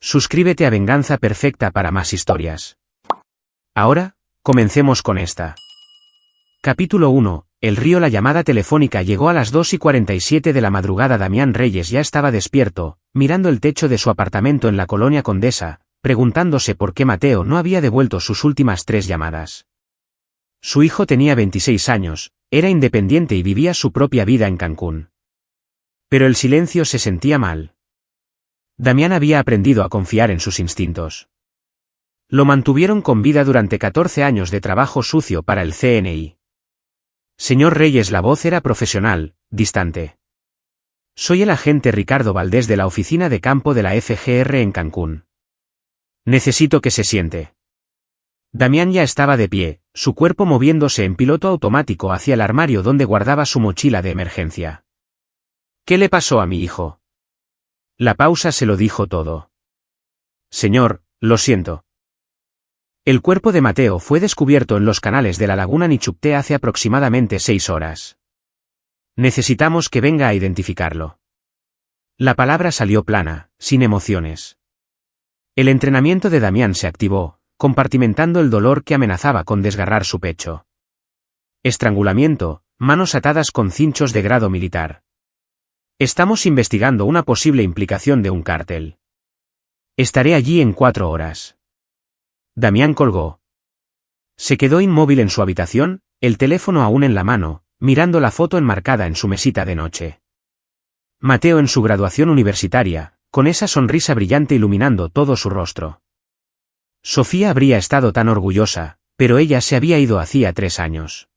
Suscríbete a Venganza Perfecta para más historias. Ahora, comencemos con esta. Capítulo 1. El río. La llamada telefónica llegó a las 2:47 de la madrugada. Damián Reyes ya estaba despierto, mirando el techo de su apartamento en la colonia Condesa, preguntándose por qué Mateo no había devuelto sus últimas 3 llamadas. Su hijo tenía 26 años, era independiente y vivía su propia vida en Cancún. Pero el silencio se sentía mal. Damián había aprendido a confiar en sus instintos. Lo mantuvieron con vida durante 14 años de trabajo sucio para el CNI. Señor Reyes, la voz era profesional, distante. Soy el agente Ricardo Valdés de la oficina de campo de la FGR en Cancún. Necesito que se siente. Damián ya estaba de pie, su cuerpo moviéndose en piloto automático hacia el armario donde guardaba su mochila de emergencia. ¿Qué le pasó a mi hijo? La pausa se lo dijo todo. Señor, lo siento. El cuerpo de Mateo fue descubierto en los canales de la laguna Nichupté hace aproximadamente 6 horas. Necesitamos que venga a identificarlo. La palabra salió plana, sin emociones. El entrenamiento de Damián se activó, compartimentando el dolor que amenazaba con desgarrar su pecho. Estrangulamiento, manos atadas con cinchos de grado militar. Estamos investigando una posible implicación de un cártel. Estaré allí en 4 horas. Damián colgó. Se quedó inmóvil en su habitación, el teléfono aún en la mano, mirando la foto enmarcada en su mesita de noche. Mateo en su graduación universitaria, con esa sonrisa brillante iluminando todo su rostro. Sofía habría estado tan orgullosa, pero ella se había ido hacía 3 años.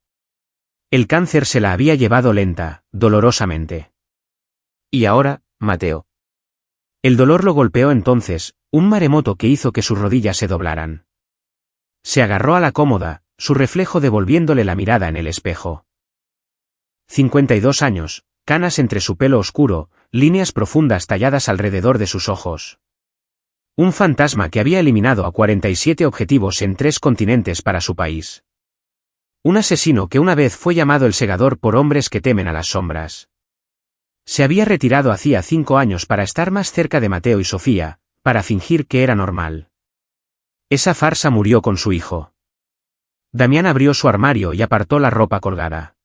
El cáncer se la había llevado lenta, dolorosamente. Y ahora, Mateo. El dolor lo golpeó entonces, un maremoto que hizo que sus rodillas se doblaran. Se agarró a la cómoda, su reflejo devolviéndole la mirada en el espejo. 52 años, canas entre su pelo oscuro, líneas profundas talladas alrededor de sus ojos. Un fantasma que había eliminado a 47 objetivos en 3 continentes para su país. Un asesino que una vez fue llamado el segador por hombres que temen a las sombras. Se había retirado hacía 5 años para estar más cerca de Mateo y Sofía, para fingir que era normal. Esa farsa murió con su hijo. Damián abrió su armario y apartó la ropa colgada.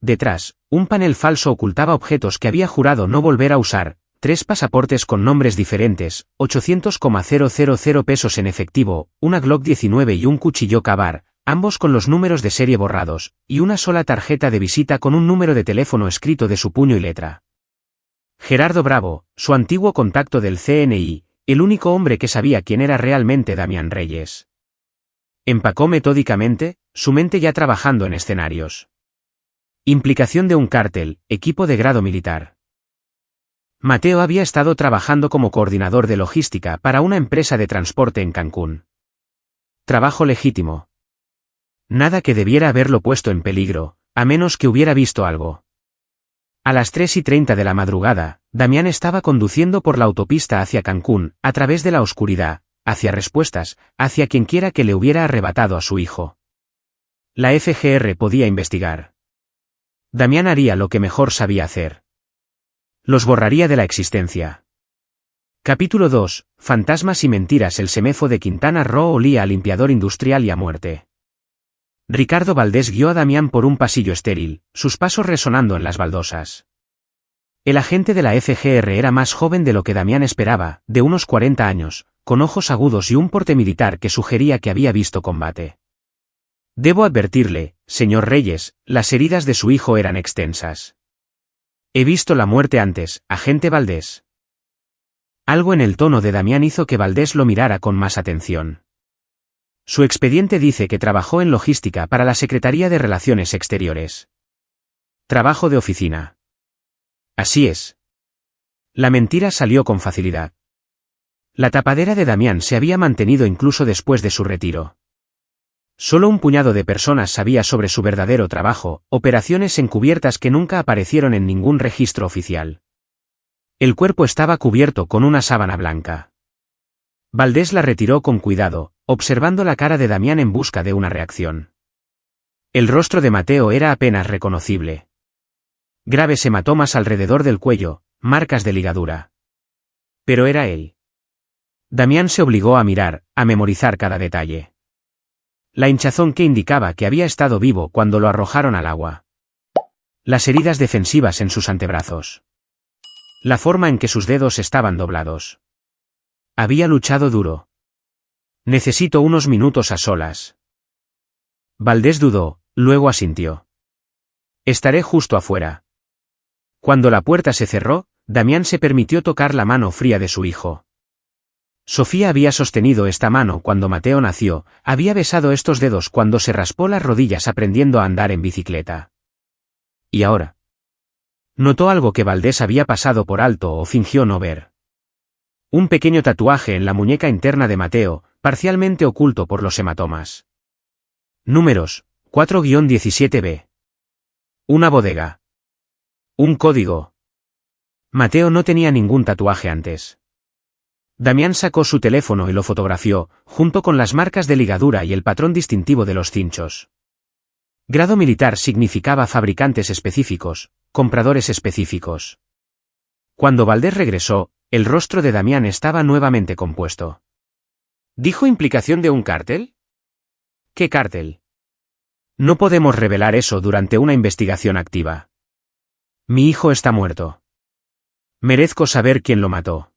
Detrás, un panel falso ocultaba objetos que había jurado no volver a usar, 3 pasaportes con nombres diferentes, 800,000 pesos en efectivo, una Glock 19 y un cuchillo Ka-Bar, ambos con los números de serie borrados, y una sola tarjeta de visita con un número de teléfono escrito de su puño y letra. Gerardo Bravo, su antiguo contacto del CNI, el único hombre que sabía quién era realmente Damián Reyes. Empacó metódicamente, su mente ya trabajando en escenarios. Implicación de un cártel, equipo de grado militar. Mateo había estado trabajando como coordinador de logística para una empresa de transporte en Cancún. Trabajo legítimo. Nada que debiera haberlo puesto en peligro, a menos que hubiera visto algo. A las 3:30 de la madrugada, Damián estaba conduciendo por la autopista hacia Cancún, a través de la oscuridad, hacia respuestas, hacia quienquiera que le hubiera arrebatado a su hijo. La FGR podía investigar. Damián haría lo que mejor sabía hacer. Los borraría de la existencia. Capítulo 2. Fantasmas y mentiras. El CEMEFO de Quintana Roo olía a limpiador industrial y a muerte. Ricardo Valdés guió a Damián por un pasillo estéril, sus pasos resonando en las baldosas. El agente de la FGR era más joven de lo que Damián esperaba, de unos 40 años, con ojos agudos y un porte militar que sugería que había visto combate. Debo advertirle, señor Reyes, las heridas de su hijo eran extensas. He visto la muerte antes, agente Valdés. Algo en el tono de Damián hizo que Valdés lo mirara con más atención. Su expediente dice que trabajó en logística para la Secretaría de Relaciones Exteriores. Trabajo de oficina. Así es. La mentira salió con facilidad. La tapadera de Damián se había mantenido incluso después de su retiro. Solo un puñado de personas sabía sobre su verdadero trabajo, operaciones encubiertas que nunca aparecieron en ningún registro oficial. El cuerpo estaba cubierto con una sábana blanca. Valdés la retiró con cuidado, observando la cara de Damián en busca de una reacción. El rostro de Mateo era apenas reconocible. Graves hematomas alrededor del cuello, marcas de ligadura. Pero era él. Damián se obligó a mirar, a memorizar cada detalle. La hinchazón que indicaba que había estado vivo cuando lo arrojaron al agua. Las heridas defensivas en sus antebrazos. La forma en que sus dedos estaban doblados. Había luchado duro. Necesito unos minutos a solas. Valdés dudó, luego asintió. Estaré justo afuera. Cuando la puerta se cerró, Damián se permitió tocar la mano fría de su hijo. Sofía había sostenido esta mano cuando Mateo nació, había besado estos dedos cuando se raspó las rodillas aprendiendo a andar en bicicleta. ¿Y ahora? Notó algo que Valdés había pasado por alto o fingió no ver. Un pequeño tatuaje en la muñeca interna de Mateo, parcialmente oculto por los hematomas. Números, 4-17b. Una bodega. Un código. Mateo no tenía ningún tatuaje antes. Damián sacó su teléfono y lo fotografió, junto con las marcas de ligadura y el patrón distintivo de los cinchos. Grado militar significaba fabricantes específicos, compradores específicos. Cuando Valdés regresó, el rostro de Damián estaba nuevamente compuesto. ¿Dijo implicación de un cártel? ¿Qué cártel? No podemos revelar eso durante una investigación activa. Mi hijo está muerto. Merezco saber quién lo mató.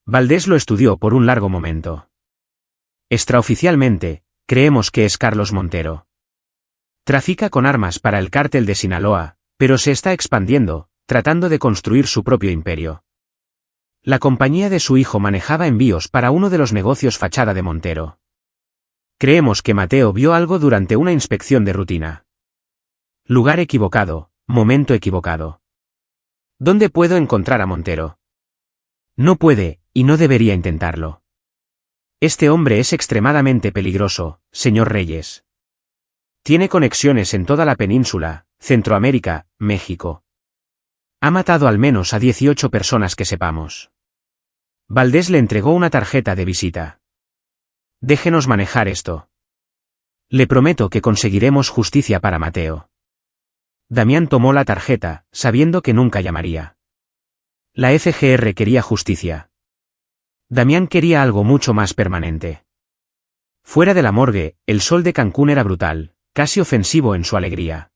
Valdés lo estudió por un largo momento. Extraoficialmente, creemos que es Carlos Montero. Trafica con armas para el cártel de Sinaloa, pero se está expandiendo, tratando de construir su propio imperio. La compañía de su hijo manejaba envíos para uno de los negocios fachada de Montero. Creemos que Mateo vio algo durante una inspección de rutina. Lugar equivocado, momento equivocado. ¿Dónde puedo encontrar a Montero? No puede, y no debería intentarlo. Este hombre es extremadamente peligroso, señor Reyes. Tiene conexiones en toda la península, Centroamérica, México. Ha matado al menos a 18 personas que sepamos. Valdés le entregó una tarjeta de visita. Déjenos manejar esto. Le prometo que conseguiremos justicia para Mateo. Damián tomó la tarjeta, sabiendo que nunca llamaría. La FGR quería justicia. Damián quería algo mucho más permanente. Fuera de la morgue, el sol de Cancún era brutal, casi ofensivo en su alegría.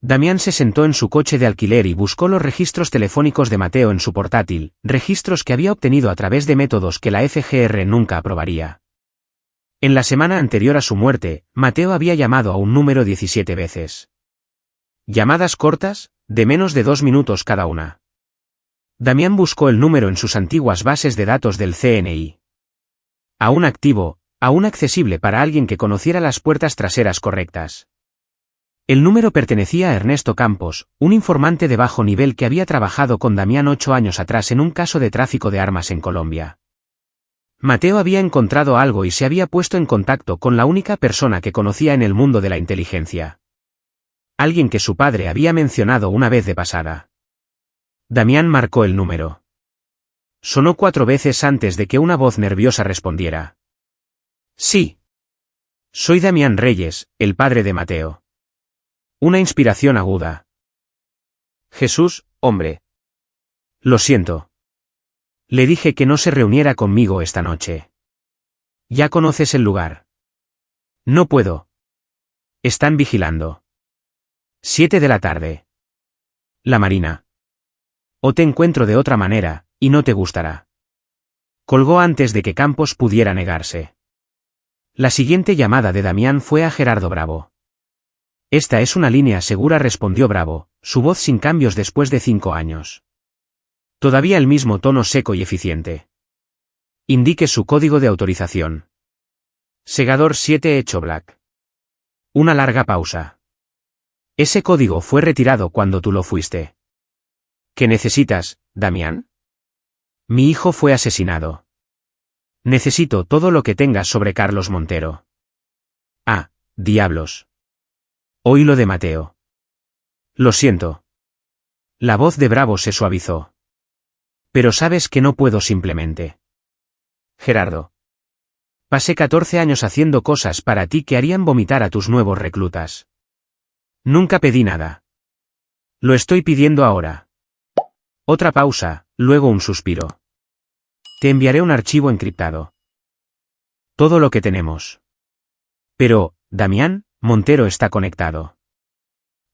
Damián se sentó en su coche de alquiler y buscó los registros telefónicos de Mateo en su portátil, registros que había obtenido a través de métodos que la FGR nunca aprobaría. En la semana anterior a su muerte, Mateo había llamado a un número 17 veces. Llamadas cortas, de menos de 2 minutos cada una. Damián buscó el número en sus antiguas bases de datos del CNI. Aún activo, aún accesible para alguien que conociera las puertas traseras correctas. El número pertenecía a Ernesto Campos, un informante de bajo nivel que había trabajado con Damián 8 años atrás en un caso de tráfico de armas en Colombia. Mateo había encontrado algo y se había puesto en contacto con la única persona que conocía en el mundo de la inteligencia. Alguien que su padre había mencionado una vez de pasada. Damián marcó el número. Sonó 4 veces antes de que una voz nerviosa respondiera. Sí. Soy Damián Reyes, el padre de Mateo. Una inspiración aguda. Jesús, hombre. Lo siento. Le dije que no se reuniera conmigo esta noche. Ya conoces el lugar. No puedo. Están vigilando. 7 de la tarde. La Marina. O te encuentro de otra manera, y no te gustará. Colgó antes de que Campos pudiera negarse. La siguiente llamada de Damián fue a Gerardo Bravo. Esta es una línea segura, respondió Bravo, su voz sin cambios después de 5 años. Todavía el mismo tono seco y eficiente. Indique su código de autorización. Segador 7 hecho black. Una larga pausa. Ese código fue retirado cuando tú lo fuiste. ¿Qué necesitas, Damián? Mi hijo fue asesinado. Necesito todo lo que tengas sobre Carlos Montero. Ah, diablos. Oí lo de Mateo. Lo siento. La voz de Bravo se suavizó. Pero sabes que no puedo simplemente. Gerardo. Pasé 14 años haciendo cosas para ti que harían vomitar a tus nuevos reclutas. Nunca pedí nada. Lo estoy pidiendo ahora. Otra pausa, luego un suspiro. Te enviaré un archivo encriptado. Todo lo que tenemos. Pero, Damián, Montero está conectado.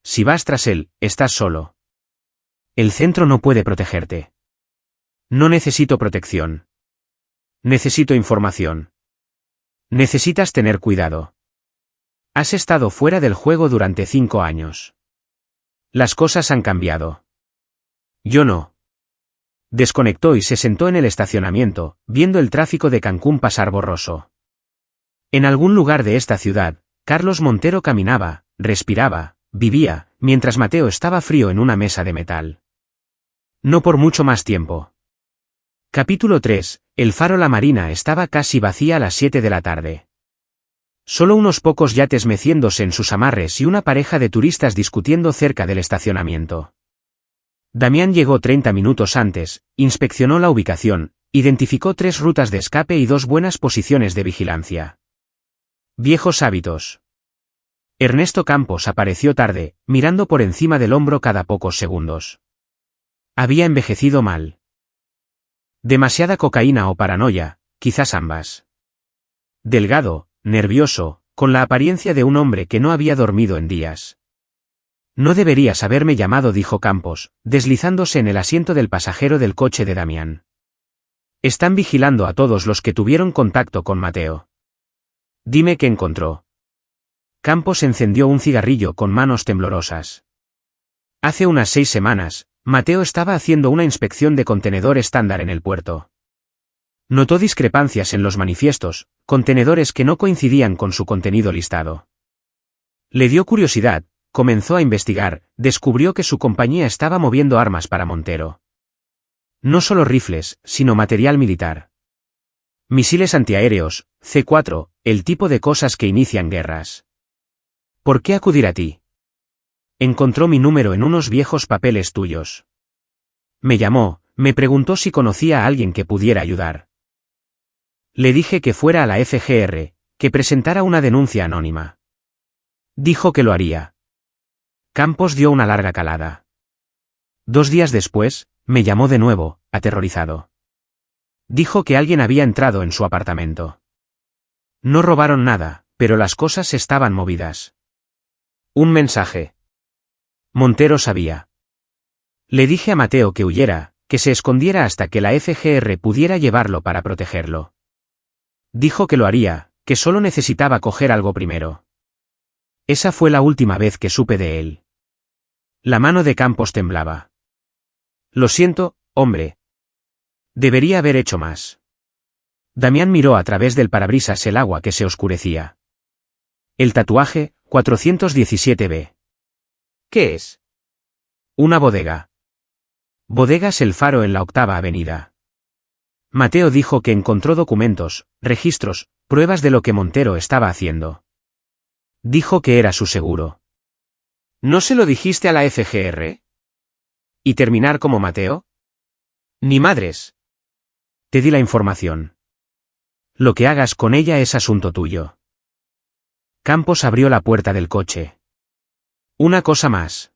Si vas tras él, estás solo. El centro no puede protegerte. No necesito protección. Necesito información. Necesitas tener cuidado. Has estado fuera del juego durante 5 años. Las cosas han cambiado. Yo no. Desconectó y se sentó en el estacionamiento, viendo el tráfico de Cancún pasar borroso. En algún lugar de esta ciudad, Carlos Montero caminaba, respiraba, vivía, mientras Mateo estaba frío en una mesa de metal. No por mucho más tiempo. Capítulo 3. El faro La Marina estaba casi vacía a las 7 de la tarde. Solo unos pocos yates meciéndose en sus amarres y una pareja de turistas discutiendo cerca del estacionamiento. Damián llegó 30 minutos antes, inspeccionó la ubicación, identificó 3 rutas de escape y 2 buenas posiciones de vigilancia. Viejos hábitos. Ernesto Campos apareció tarde, mirando por encima del hombro cada pocos segundos. Había envejecido mal. Demasiada cocaína o paranoia, quizás ambas. Delgado, nervioso, con la apariencia de un hombre que no había dormido en días. No deberías haberme llamado, dijo Campos, deslizándose en el asiento del pasajero del coche de Damián. Están vigilando a todos los que tuvieron contacto con Mateo. Dime qué encontró. Campos encendió un cigarrillo con manos temblorosas. Hace unas 6 semanas, Mateo estaba haciendo una inspección de contenedor estándar en el puerto. Notó discrepancias en los manifiestos, contenedores que no coincidían con su contenido listado. Le dio curiosidad, comenzó a investigar, descubrió que su compañía estaba moviendo armas para Montero. No solo rifles, sino material militar. Misiles antiaéreos, C4, el tipo de cosas que inician guerras. ¿Por qué acudir a ti? Encontró mi número en unos viejos papeles tuyos. Me llamó, me preguntó si conocía a alguien que pudiera ayudar. Le dije que fuera a la FGR, que presentara una denuncia anónima. Dijo que lo haría. Campos dio una larga calada. 2 días después, me llamó de nuevo, aterrorizado. Dijo que alguien había entrado en su apartamento. No robaron nada, pero las cosas estaban movidas. Un mensaje. Montero sabía. Le dije a Mateo que huyera, que se escondiera hasta que la FGR pudiera llevarlo para protegerlo. Dijo que lo haría, que solo necesitaba coger algo primero. Esa fue la última vez que supe de él. La mano de Campos temblaba. Lo siento, hombre. Debería haber hecho más. Damián miró a través del parabrisas el agua que se oscurecía. El tatuaje, 417B. ¿Qué es? Una bodega. Bodegas El Faro en la 8ª Avenida. Mateo dijo que encontró documentos, registros, pruebas de lo que Montero estaba haciendo. Dijo que era su seguro. ¿No se lo dijiste a la FGR? ¿Y terminar como Mateo? Ni madres. Te di la información. Lo que hagas con ella es asunto tuyo. Campos abrió la puerta del coche. Una cosa más.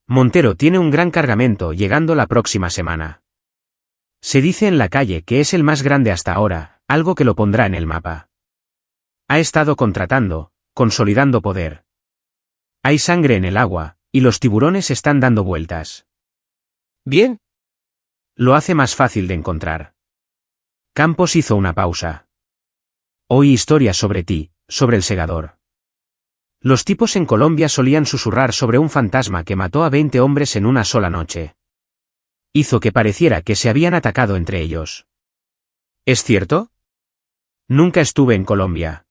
Montero tiene un gran cargamento llegando la próxima semana. Se dice en la calle que es el más grande hasta ahora, algo que lo pondrá en el mapa. Ha estado contratando, consolidando poder. Hay sangre en el agua, y los tiburones están dando vueltas. Bien. Lo hace más fácil de encontrar. Campos hizo una pausa. Oí historias sobre ti, sobre el segador. Los tipos en Colombia solían susurrar sobre un fantasma que mató a 20 hombres en una sola noche. Hizo que pareciera que se habían atacado entre ellos. ¿Es cierto? Nunca estuve en Colombia.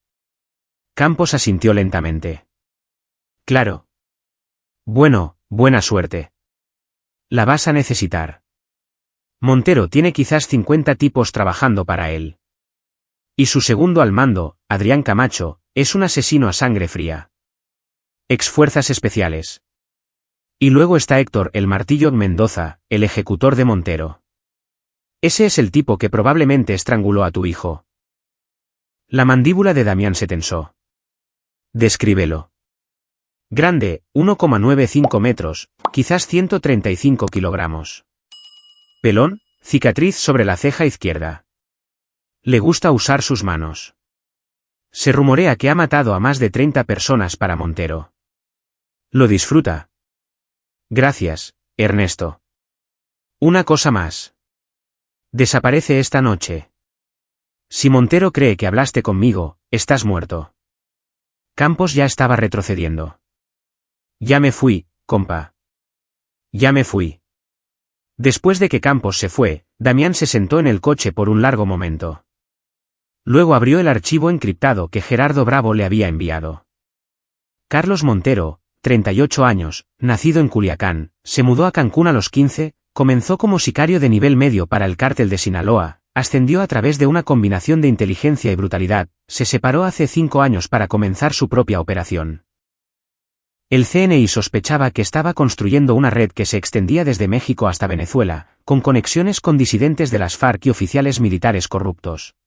Campos asintió lentamente. Claro. Bueno, buena suerte. La vas a necesitar. Montero tiene quizás 50 tipos trabajando para él. Y su segundo al mando, Adrián Camacho, es un asesino a sangre fría. Ex-fuerzas especiales. Y luego está Héctor El Martillo Mendoza, el ejecutor de Montero. Ese es el tipo que probablemente estranguló a tu hijo. La mandíbula de Damián se tensó. Descríbelo. Grande, 1,95 metros, quizás 135 kilogramos. Pelón, Cicatriz sobre la ceja izquierda. Le gusta usar sus manos. Se rumorea que ha matado a más de 30 personas para Montero. Lo disfruta. Gracias, Ernesto. Una cosa más. Desaparece esta noche. Si Montero cree que hablaste conmigo, estás muerto. Campos ya estaba retrocediendo. Ya me fui, compa. Ya me fui. Después de que Campos se fue, Damián se sentó en el coche por un largo momento. Luego abrió el archivo encriptado que Gerardo Bravo le había enviado. Carlos Montero, 38 años, nacido en Culiacán, se mudó a Cancún a los 15, comenzó como sicario de nivel medio para el cártel de Sinaloa, ascendió a través de una combinación de inteligencia y brutalidad, se separó hace 5 años para comenzar su propia operación. El CNI sospechaba que estaba construyendo una red que se extendía desde México hasta Venezuela, con conexiones con disidentes de las FARC y oficiales militares corruptos.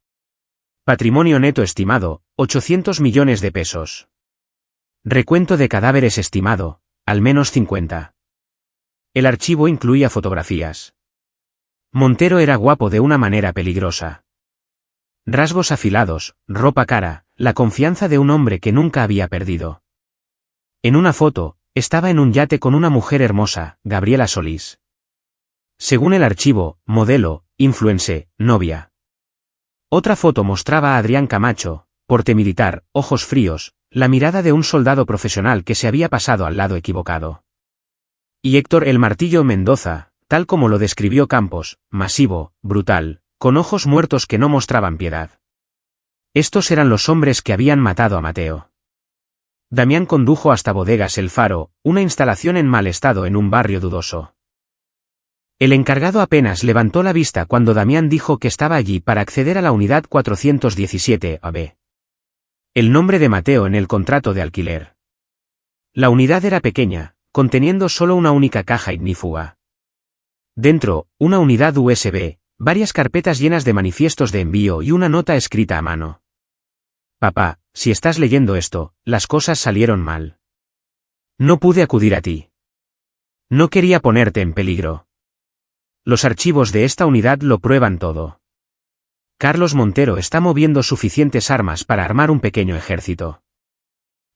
Patrimonio neto estimado, 800 millones de pesos. Recuento de cadáveres estimado, al menos 50. El archivo incluía fotografías. Montero era guapo de una manera peligrosa. Rasgos afilados, ropa cara, la confianza de un hombre que nunca había perdido. En una foto, estaba en un yate con una mujer hermosa, Gabriela Solís. Según el archivo, modelo, influencer, novia. Otra foto mostraba a Adrián Camacho, porte militar, ojos fríos, la mirada de un soldado profesional que se había pasado al lado equivocado. Y Héctor El Martillo Mendoza, tal como lo describió Campos, masivo, brutal, con ojos muertos que no mostraban piedad. Estos eran los hombres que habían matado a Mateo. Damián condujo hasta Bodegas El Faro, una instalación en mal estado en un barrio dudoso. El encargado apenas levantó la vista cuando Damián dijo que estaba allí para acceder a la unidad 417 AB. El nombre de Mateo en el contrato de alquiler. La unidad era pequeña, conteniendo solo una única caja ignífuga. Dentro, una unidad USB, varias carpetas llenas de manifiestos de envío y una nota escrita a mano. Papá, si estás leyendo esto, las cosas salieron mal. No pude acudir a ti. No quería ponerte en peligro. Los archivos de esta unidad lo prueban todo. Carlos Montero está moviendo suficientes armas para armar un pequeño ejército.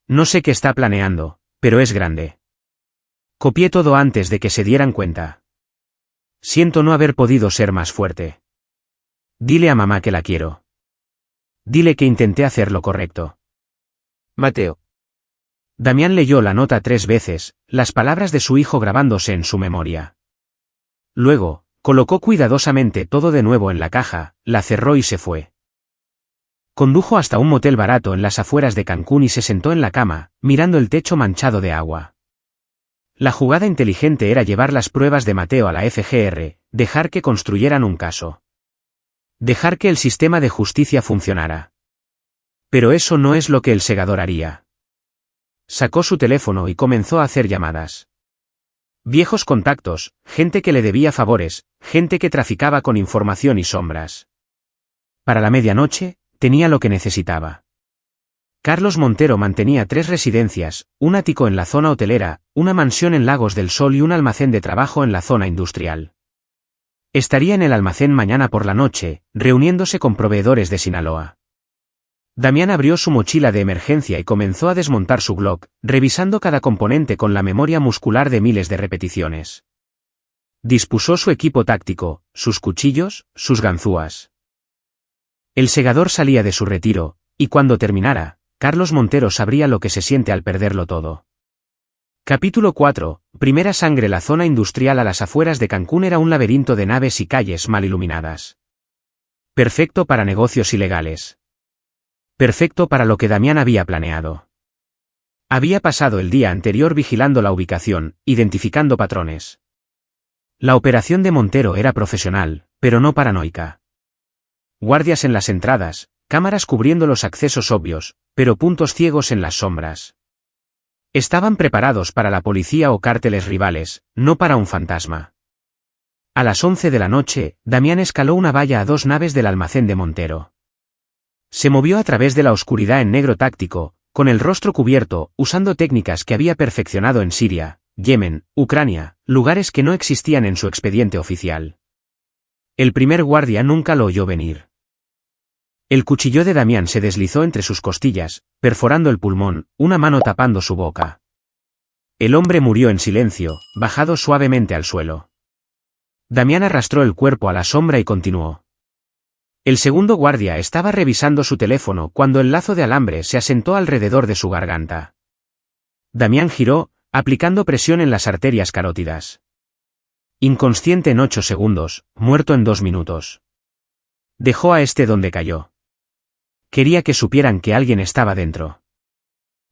No sé qué está planeando, pero es grande. Copié todo antes de que se dieran cuenta. Siento no haber podido ser más fuerte. Dile a mamá que la quiero. Dile que intenté hacer lo correcto. Mateo. Damián leyó la nota 3 veces, las palabras de su hijo grabándose en su memoria. Luego, colocó cuidadosamente todo de nuevo en la caja, la cerró y se fue. Condujo hasta un motel barato en las afueras de Cancún y se sentó en la cama, mirando el techo manchado de agua. La jugada inteligente era llevar las pruebas de Mateo a la FGR, dejar que construyeran un caso. Dejar que el sistema de justicia funcionara. Pero eso no es lo que el segador haría. Sacó su teléfono y comenzó a hacer llamadas. Viejos contactos, gente que le debía favores, gente que traficaba con información y sombras. Para la medianoche, tenía lo que necesitaba. Carlos Montero mantenía 3 residencias, un ático en la zona hotelera, una mansión en Lagos del Sol y un almacén de trabajo en la zona industrial. Estaría en el almacén mañana por la noche, reuniéndose con proveedores de Sinaloa. Damián abrió su mochila de emergencia y comenzó a desmontar su Glock, revisando cada componente con la memoria muscular de miles de repeticiones. Dispuso su equipo táctico, sus cuchillos, sus ganzúas. El segador salía de su retiro, y cuando terminara, Carlos Montero sabría lo que se siente al perderlo todo. Capítulo 4. Primera sangre. La zona industrial a las afueras de Cancún era un laberinto de naves y calles mal iluminadas. Perfecto para negocios ilegales. Perfecto para lo que Damián había planeado. Había pasado el día anterior vigilando la ubicación, identificando patrones. La operación de Montero era profesional, pero no paranoica. Guardias en las entradas, cámaras cubriendo los accesos obvios, pero puntos ciegos en las sombras. Estaban preparados para la policía o cárteles rivales, no para un fantasma. A las 11 de la noche, Damián escaló una valla a 2 naves del almacén de Montero. Se movió a través de la oscuridad en negro táctico, con el rostro cubierto, usando técnicas que había perfeccionado en Siria, Yemen, Ucrania, lugares que no existían en su expediente oficial. El primer guardia nunca lo oyó venir. El cuchillo de Damián se deslizó entre sus costillas, perforando el pulmón, una mano tapando su boca. El hombre murió en silencio, bajado suavemente al suelo. Damián arrastró el cuerpo a la sombra y continuó. El segundo guardia estaba revisando su teléfono cuando el lazo de alambre se asentó alrededor de su garganta. Damián giró, aplicando presión en las arterias carótidas. Inconsciente en 8 segundos, muerto en 2 minutos. Dejó a este donde cayó. Quería que supieran que alguien estaba dentro.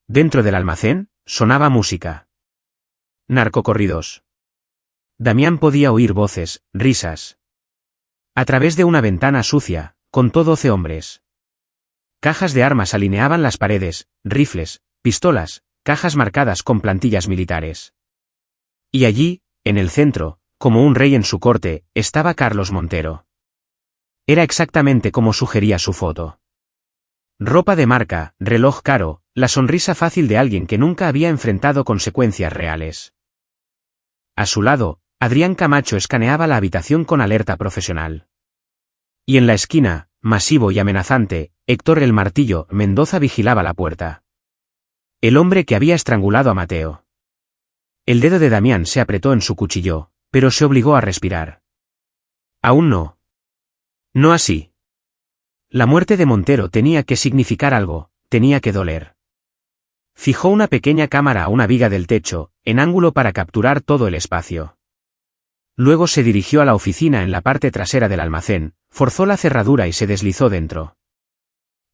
Dentro del almacén, sonaba música. Narcocorridos. Damián podía oír voces, risas. A través de una ventana sucia, contó 12 hombres. Cajas de armas alineaban las paredes, rifles, pistolas, cajas marcadas con plantillas militares. Y allí, en el centro, como un rey en su corte, estaba Carlos Montero. Era exactamente como sugería su foto. Ropa de marca, reloj caro, la sonrisa fácil de alguien que nunca había enfrentado consecuencias reales. A su lado, Adrián Camacho escaneaba la habitación con alerta profesional. Y en la esquina, masivo y amenazante, Héctor el Martillo Mendoza vigilaba la puerta. El hombre que había estrangulado a Mateo. El dedo de Damián se apretó en su cuchillo, pero se obligó a respirar. Aún no. No así. La muerte de Montero tenía que significar algo, tenía que doler. Fijó una pequeña cámara a una viga del techo, en ángulo para capturar todo el espacio. Luego se dirigió a la oficina en la parte trasera del almacén, forzó la cerradura y se deslizó dentro.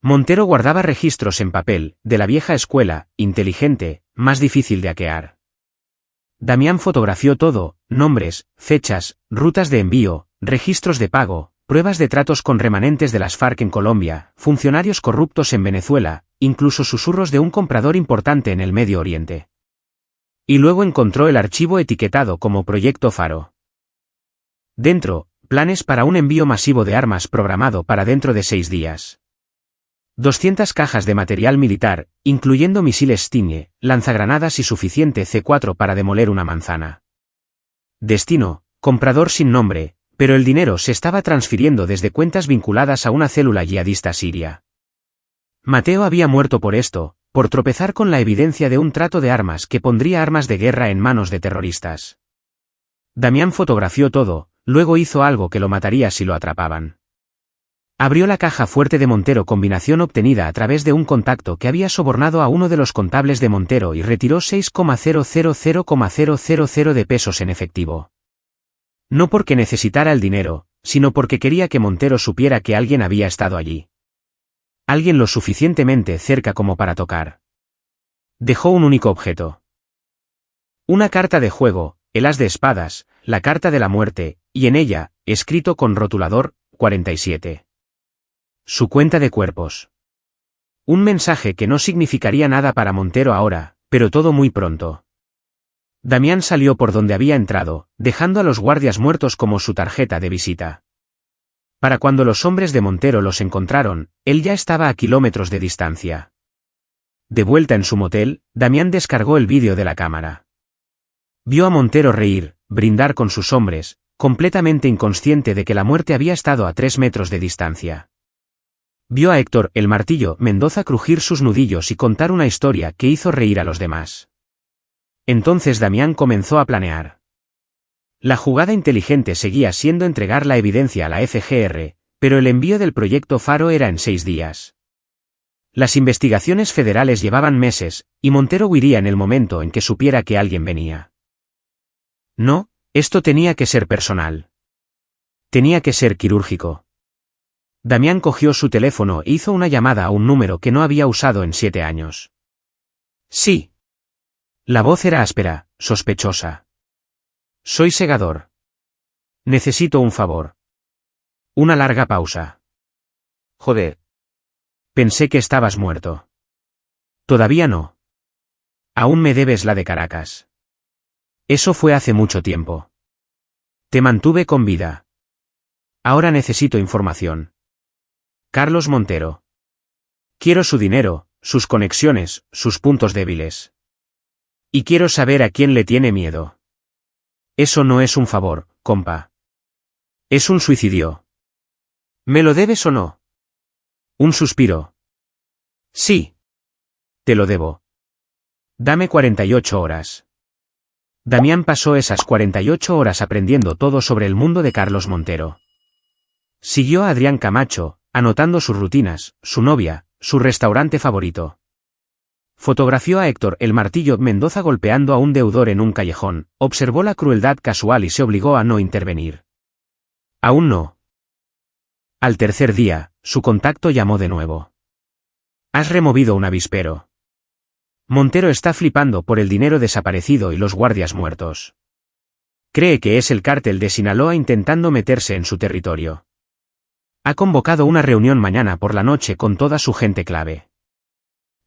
Montero guardaba registros en papel, de la vieja escuela, inteligente, más difícil de hackear. Damián fotografió todo, nombres, fechas, rutas de envío, registros de pago, pruebas de tratos con remanentes de las FARC en Colombia, funcionarios corruptos en Venezuela, incluso susurros de un comprador importante en el Medio Oriente. Y luego encontró el archivo etiquetado como Proyecto Faro. Dentro, planes para un envío masivo de armas programado para dentro de 6 días. 200 cajas de material militar, incluyendo misiles Stinger, lanzagranadas y suficiente C4 para demoler una manzana. Destino, comprador sin nombre, pero el dinero se estaba transfiriendo desde cuentas vinculadas a una célula yihadista siria. Mateo había muerto por esto, por tropezar con la evidencia de un trato de armas que pondría armas de guerra en manos de terroristas. Damián fotografió todo, luego hizo algo que lo mataría si lo atrapaban. Abrió la caja fuerte de Montero, combinación obtenida a través de un contacto que había sobornado a uno de los contables de Montero, y retiró 6,000,000 de pesos en efectivo. No porque necesitara el dinero, sino porque quería que Montero supiera que alguien había estado allí. Alguien lo suficientemente cerca como para tocar. Dejó un único objeto. Una carta de juego, el as de espadas, la carta de la muerte, y en ella, escrito con rotulador, 47. Su cuenta de cuerpos. Un mensaje que no significaría nada para Montero ahora, pero todo muy pronto. Damián salió por donde había entrado, dejando a los guardias muertos como su tarjeta de visita. Para cuando los hombres de Montero los encontraron, él ya estaba a kilómetros de distancia. De vuelta en su motel, Damián descargó el vídeo de la cámara. Vio a Montero reír, brindar con sus hombres, completamente inconsciente de que la muerte había estado a 3 metros de distancia. Vio a Héctor el Martillo Mendoza crujir sus nudillos y contar una historia que hizo reír a los demás. Entonces Damián comenzó a planear. La jugada inteligente seguía siendo entregar la evidencia a la FGR, pero el envío del proyecto Faro era en 6 días. Las investigaciones federales llevaban meses, y Montero huiría en el momento en que supiera que alguien venía. No, esto tenía que ser personal. Tenía que ser quirúrgico. Damián cogió su teléfono e hizo una llamada a un número que no había usado en 7 años. Sí. La voz era áspera, sospechosa. Soy segador. Necesito un favor. Una larga pausa. Joder. Pensé que estabas muerto. Todavía no. Aún me debes la de Caracas. Eso fue hace mucho tiempo. Te mantuve con vida. Ahora necesito información. Carlos Montero. Quiero su dinero, sus conexiones, sus puntos débiles. Y quiero saber a quién le tiene miedo. Eso no es un favor, compa. Es un suicidio. ¿Me lo debes o no? Un suspiro. Sí. Te lo debo. Dame 48 horas. Damián pasó esas 48 horas aprendiendo todo sobre el mundo de Carlos Montero. Siguió a Adrián Camacho, anotando sus rutinas, su novia, su restaurante favorito. Fotografió a Héctor el Martillo Mendoza golpeando a un deudor en un callejón, observó la crueldad casual y se obligó a no intervenir. Aún no. Al tercer día, su contacto llamó de nuevo. Has removido un avispero. Montero está flipando por el dinero desaparecido y los guardias muertos. Cree que es el cártel de Sinaloa intentando meterse en su territorio. Ha convocado una reunión mañana por la noche con toda su gente clave.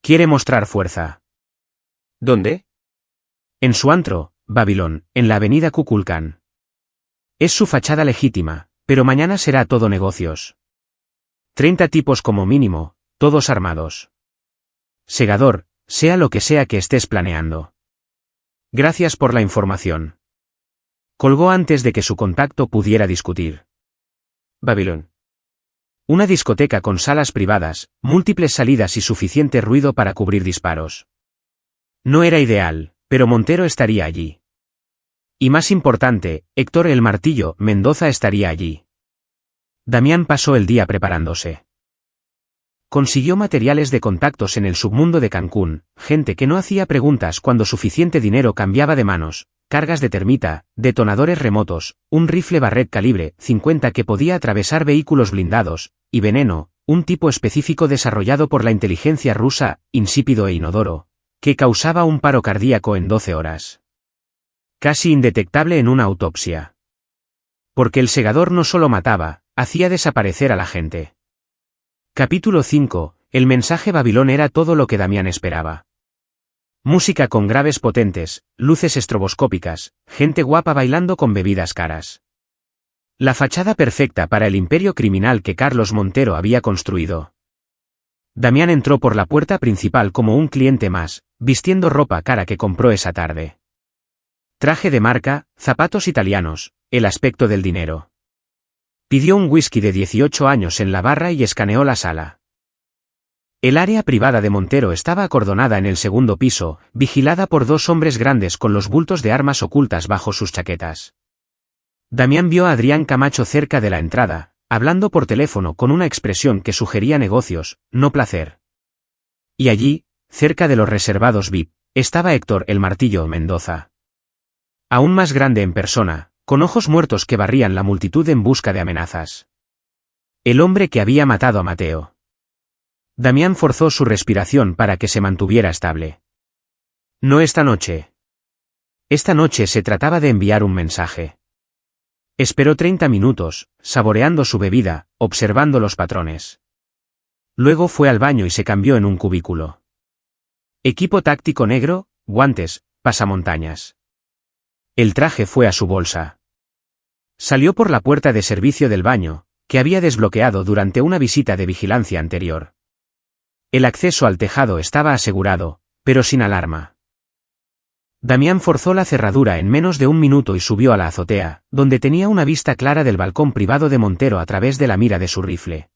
Quiere mostrar fuerza. ¿Dónde? En su antro, Babilón, en la avenida Kukulcán. Es su fachada legítima, pero mañana será todo negocios. 30 tipos como mínimo, todos armados. Segador, sea lo que sea que estés planeando. Gracias por la información. Colgó antes de que su contacto pudiera discutir. Babilón. Una discoteca con salas privadas, múltiples salidas y suficiente ruido para cubrir disparos. No era ideal, pero Montero estaría allí. Y más importante, Héctor el Martillo Mendoza estaría allí. Damián pasó el día preparándose. Consiguió materiales de contactos en el submundo de Cancún, gente que no hacía preguntas cuando suficiente dinero cambiaba de manos, cargas de termita, detonadores remotos, un rifle Barrett calibre 50 que podía atravesar vehículos blindados, y veneno, un tipo específico desarrollado por la inteligencia rusa, insípido e inodoro, que causaba un paro cardíaco en 12 horas. Casi indetectable en una autopsia. Porque el segador no solo mataba, hacía desaparecer a la gente. Capítulo 5. El mensaje Babilón era todo lo que Damián esperaba. Música con graves potentes, luces estroboscópicas, gente guapa bailando con bebidas caras. La fachada perfecta para el imperio criminal que Carlos Montero había construido. Damián entró por la puerta principal como un cliente más, vistiendo ropa cara que compró esa tarde. Traje de marca, zapatos italianos, el aspecto del dinero. Pidió un whisky de 18 años en la barra y escaneó la sala. El área privada de Montero estaba acordonada en el segundo piso, vigilada por dos hombres grandes con los bultos de armas ocultas bajo sus chaquetas. Damián vio a Adrián Camacho cerca de la entrada, hablando por teléfono con una expresión que sugería negocios, no placer. Y allí, cerca de los reservados VIP, estaba Héctor el Martillo Mendoza. Aún más grande en persona, con ojos muertos que barrían la multitud en busca de amenazas. El hombre que había matado a Mateo. Damián forzó su respiración para que se mantuviera estable. No esta noche. Esta noche se trataba de enviar un mensaje. Esperó 30 minutos, saboreando su bebida, observando los patrones. Luego fue al baño y se cambió en un cubículo. Equipo táctico negro, guantes, pasamontañas. El traje fue a su bolsa. Salió por la puerta de servicio del baño, que había desbloqueado durante una visita de vigilancia anterior. El acceso al tejado estaba asegurado, pero sin alarma. Damián forzó la cerradura en menos de un minuto y subió a la azotea, donde tenía una vista clara del balcón privado de Montero a través de la mira de su rifle.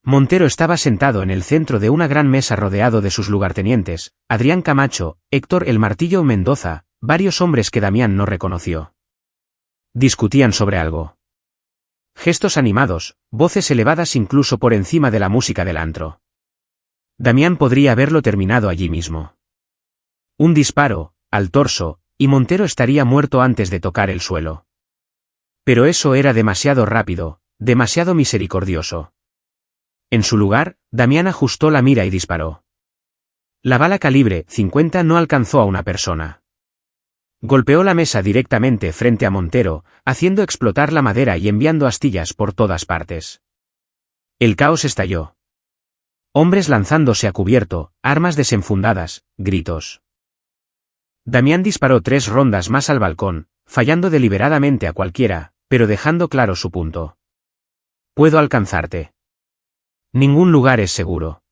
Montero estaba sentado en el centro de una gran mesa rodeado de sus lugartenientes, Adrián Camacho, Héctor el Martillo Mendoza, varios hombres que Damián no reconoció. Discutían sobre algo. Gestos animados, voces elevadas incluso por encima de la música del antro. Damián podría haberlo terminado allí mismo. Un disparo, al torso, y Montero estaría muerto antes de tocar el suelo. Pero eso era demasiado rápido, demasiado misericordioso. En su lugar, Damián ajustó la mira y disparó. La bala calibre 50 no alcanzó a una persona. Golpeó la mesa directamente frente a Montero, haciendo explotar la madera y enviando astillas por todas partes. El caos estalló. Hombres lanzándose a cubierto, armas desenfundadas, gritos. Damián disparó 3 rondas más al balcón, fallando deliberadamente a cualquiera, pero dejando claro su punto. Puedo alcanzarte. Ningún lugar es seguro.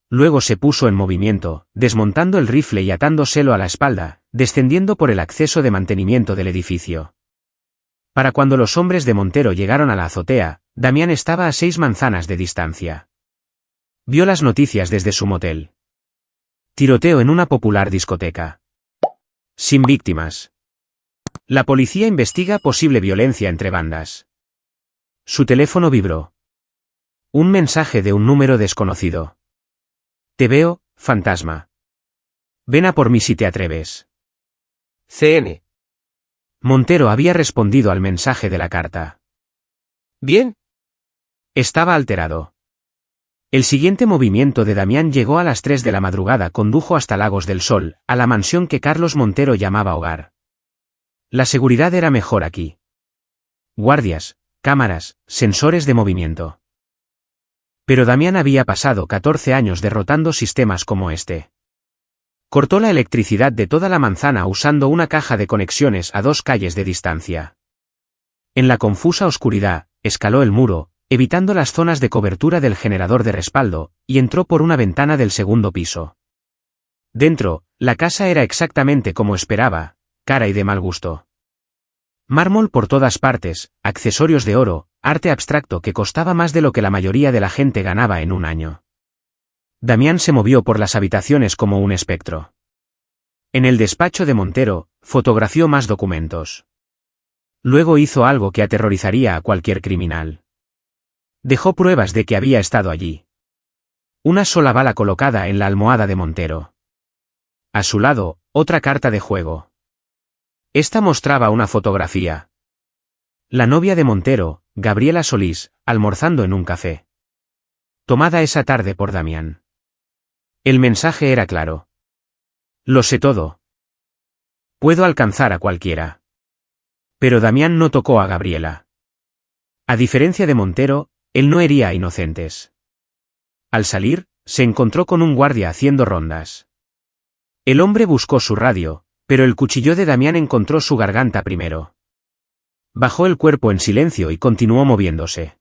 Luego se puso en movimiento, desmontando el rifle y atándoselo a la espalda, descendiendo por el acceso de mantenimiento del edificio. Para cuando los hombres de Montero llegaron a la azotea, Damián estaba a 6 manzanas de distancia. Vio las noticias desde su motel. Tiroteo en una popular discoteca. Sin víctimas. La policía investiga posible violencia entre bandas. Su teléfono vibró. Un mensaje de un número desconocido. Te veo, fantasma. Ven a por mí si te atreves. CN. Montero había respondido al mensaje de la carta. Bien. Estaba alterado. El siguiente movimiento de Damián llegó a las 3 de la madrugada, condujo hasta Lagos del Sol, a la mansión que Carlos Montero llamaba hogar. La seguridad era mejor aquí. Guardias, cámaras, sensores de movimiento. Pero Damián había pasado 14 años derrotando sistemas como este. Cortó la electricidad de toda la manzana usando una caja de conexiones a 2 calles de distancia. En la confusa oscuridad, escaló el muro, evitando las zonas de cobertura del generador de respaldo, y entró por una ventana del segundo piso. Dentro, la casa era exactamente como esperaba, cara y de mal gusto. Mármol por todas partes, accesorios de oro, arte abstracto que costaba más de lo que la mayoría de la gente ganaba en un año. Damián se movió por las habitaciones como un espectro. En el despacho de Montero, fotografió más documentos. Luego hizo algo que aterrorizaría a cualquier criminal. Dejó pruebas de que había estado allí. Una sola bala colocada en la almohada de Montero. A su lado, otra carta de juego. Esta mostraba una fotografía. La novia de Montero, Gabriela Solís, almorzando en un café. Tomada esa tarde por Damián. El mensaje era claro. Lo sé todo. Puedo alcanzar a cualquiera. Pero Damián no tocó a Gabriela. A diferencia de Montero, él no hería a inocentes. Al salir, se encontró con un guardia haciendo rondas. El hombre buscó su radio, pero el cuchillo de Damián encontró su garganta primero. Bajó el cuerpo en silencio y continuó moviéndose.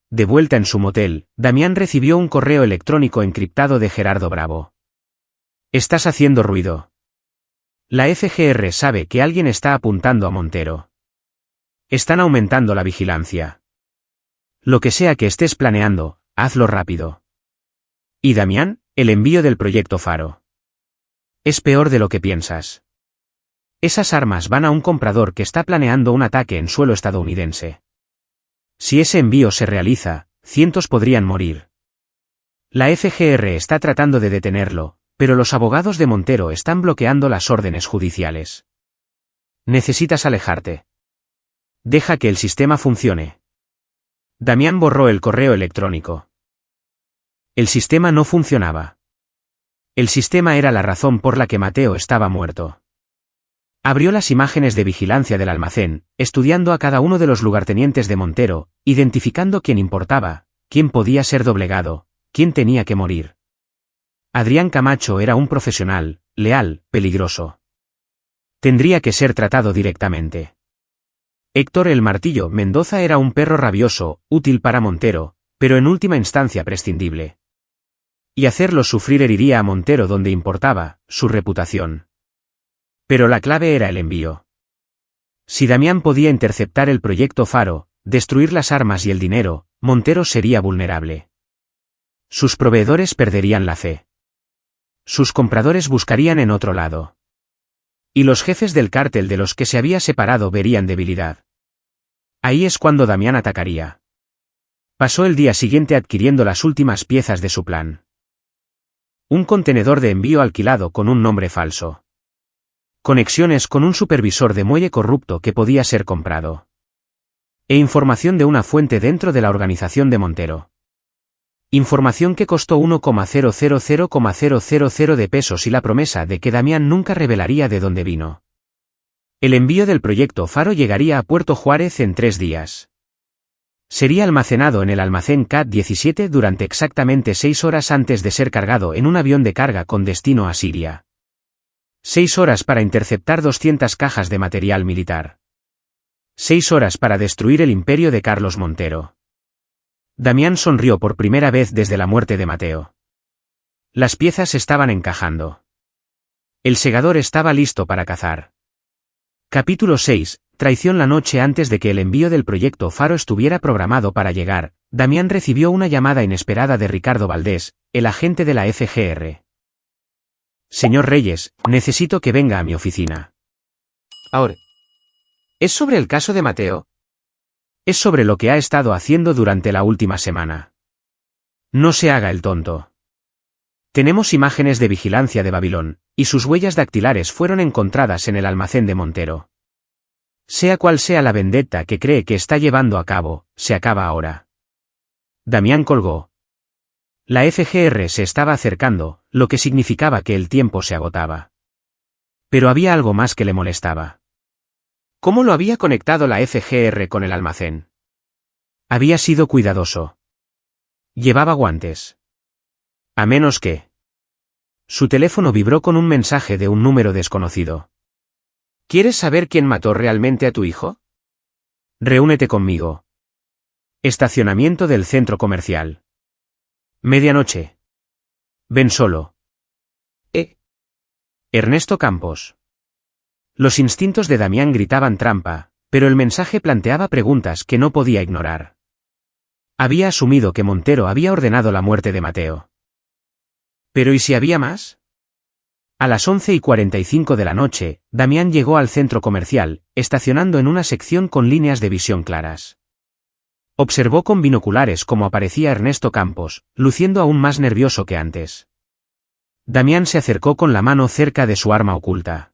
De vuelta en su motel, Damián recibió un correo electrónico encriptado de Gerardo Bravo. Estás haciendo ruido. La FGR sabe que alguien está apuntando a Montero. Están aumentando la vigilancia. Lo que sea que estés planeando, hazlo rápido. Y Damián, el envío del proyecto Faro. Es peor de lo que piensas. Esas armas van a un comprador que está planeando un ataque en suelo estadounidense. Si ese envío se realiza, cientos podrían morir. La FGR está tratando de detenerlo, pero los abogados de Montero están bloqueando las órdenes judiciales. Necesitas alejarte. Deja que el sistema funcione. Damián borró el correo electrónico. El sistema no funcionaba. El sistema era la razón por la que Mateo estaba muerto. Abrió las imágenes de vigilancia del almacén, estudiando a cada uno de los lugartenientes de Montero, identificando quién importaba, quién podía ser doblegado, quién tenía que morir. Adrián Camacho era un profesional, leal, peligroso. Tendría que ser tratado directamente. Héctor el Martillo Mendoza era un perro rabioso, útil para Montero, pero en última instancia prescindible. Y hacerlo sufrir heriría a Montero donde importaba, su reputación. Pero la clave era el envío. Si Damián podía interceptar el proyecto Faro, destruir las armas y el dinero, Montero sería vulnerable. Sus proveedores perderían la fe. Sus compradores buscarían en otro lado. Y los jefes del cártel de los que se había separado verían debilidad. Ahí es cuando Damián atacaría. Pasó el día siguiente adquiriendo las últimas piezas de su plan. Un contenedor de envío alquilado con un nombre falso. Conexiones con un supervisor de muelle corrupto que podía ser comprado. E información de una fuente dentro de la organización de Montero. Información que costó 1,000,000 de pesos y la promesa de que Damián nunca revelaría de dónde vino. El envío del proyecto Faro llegaría a Puerto Juárez en 3 días. Sería almacenado en el almacén CAT 17 durante exactamente 6 horas antes de ser cargado en un avión de carga con destino a Siria. 6 horas para interceptar 200 cajas de material militar. 6 horas para destruir el imperio de Carlos Montero. Damián sonrió por primera vez desde la muerte de Mateo. Las piezas estaban encajando. El segador estaba listo para cazar. Capítulo 6. traición. La noche antes de que el envío del proyecto Faro estuviera programado para llegar, Damián recibió una llamada inesperada de Ricardo Valdés, el agente de la FGR. Señor Reyes, necesito que venga a mi oficina. Ahora. ¿Es sobre el caso de Mateo? Es sobre lo que ha estado haciendo durante la última semana. No se haga el tonto. Tenemos imágenes de vigilancia de Babilón, y sus huellas dactilares fueron encontradas en el almacén de Montero. Sea cual sea la vendetta que cree que está llevando a cabo, se acaba ahora. Damián colgó. La FGR se estaba acercando, lo que significaba que el tiempo se agotaba. Pero había algo más que le molestaba. ¿Cómo lo había conectado la FGR con el almacén? Había sido cuidadoso. Llevaba guantes. A menos que... Su teléfono vibró con un mensaje de un número desconocido. ¿Quieres saber quién mató realmente a tu hijo? Reúnete conmigo. Estacionamiento del centro comercial. Medianoche. Ven solo. Ernesto Campos. Los instintos de Damián gritaban trampa, pero el mensaje planteaba preguntas que no podía ignorar. Había asumido que Montero había ordenado la muerte de Mateo. ¿Pero y si había más? A las 11:45 de la noche, Damián llegó al centro comercial, estacionando en una sección con líneas de visión claras. Observó con binoculares cómo aparecía Ernesto Campos, luciendo aún más nervioso que antes. Damián se acercó con la mano cerca de su arma oculta.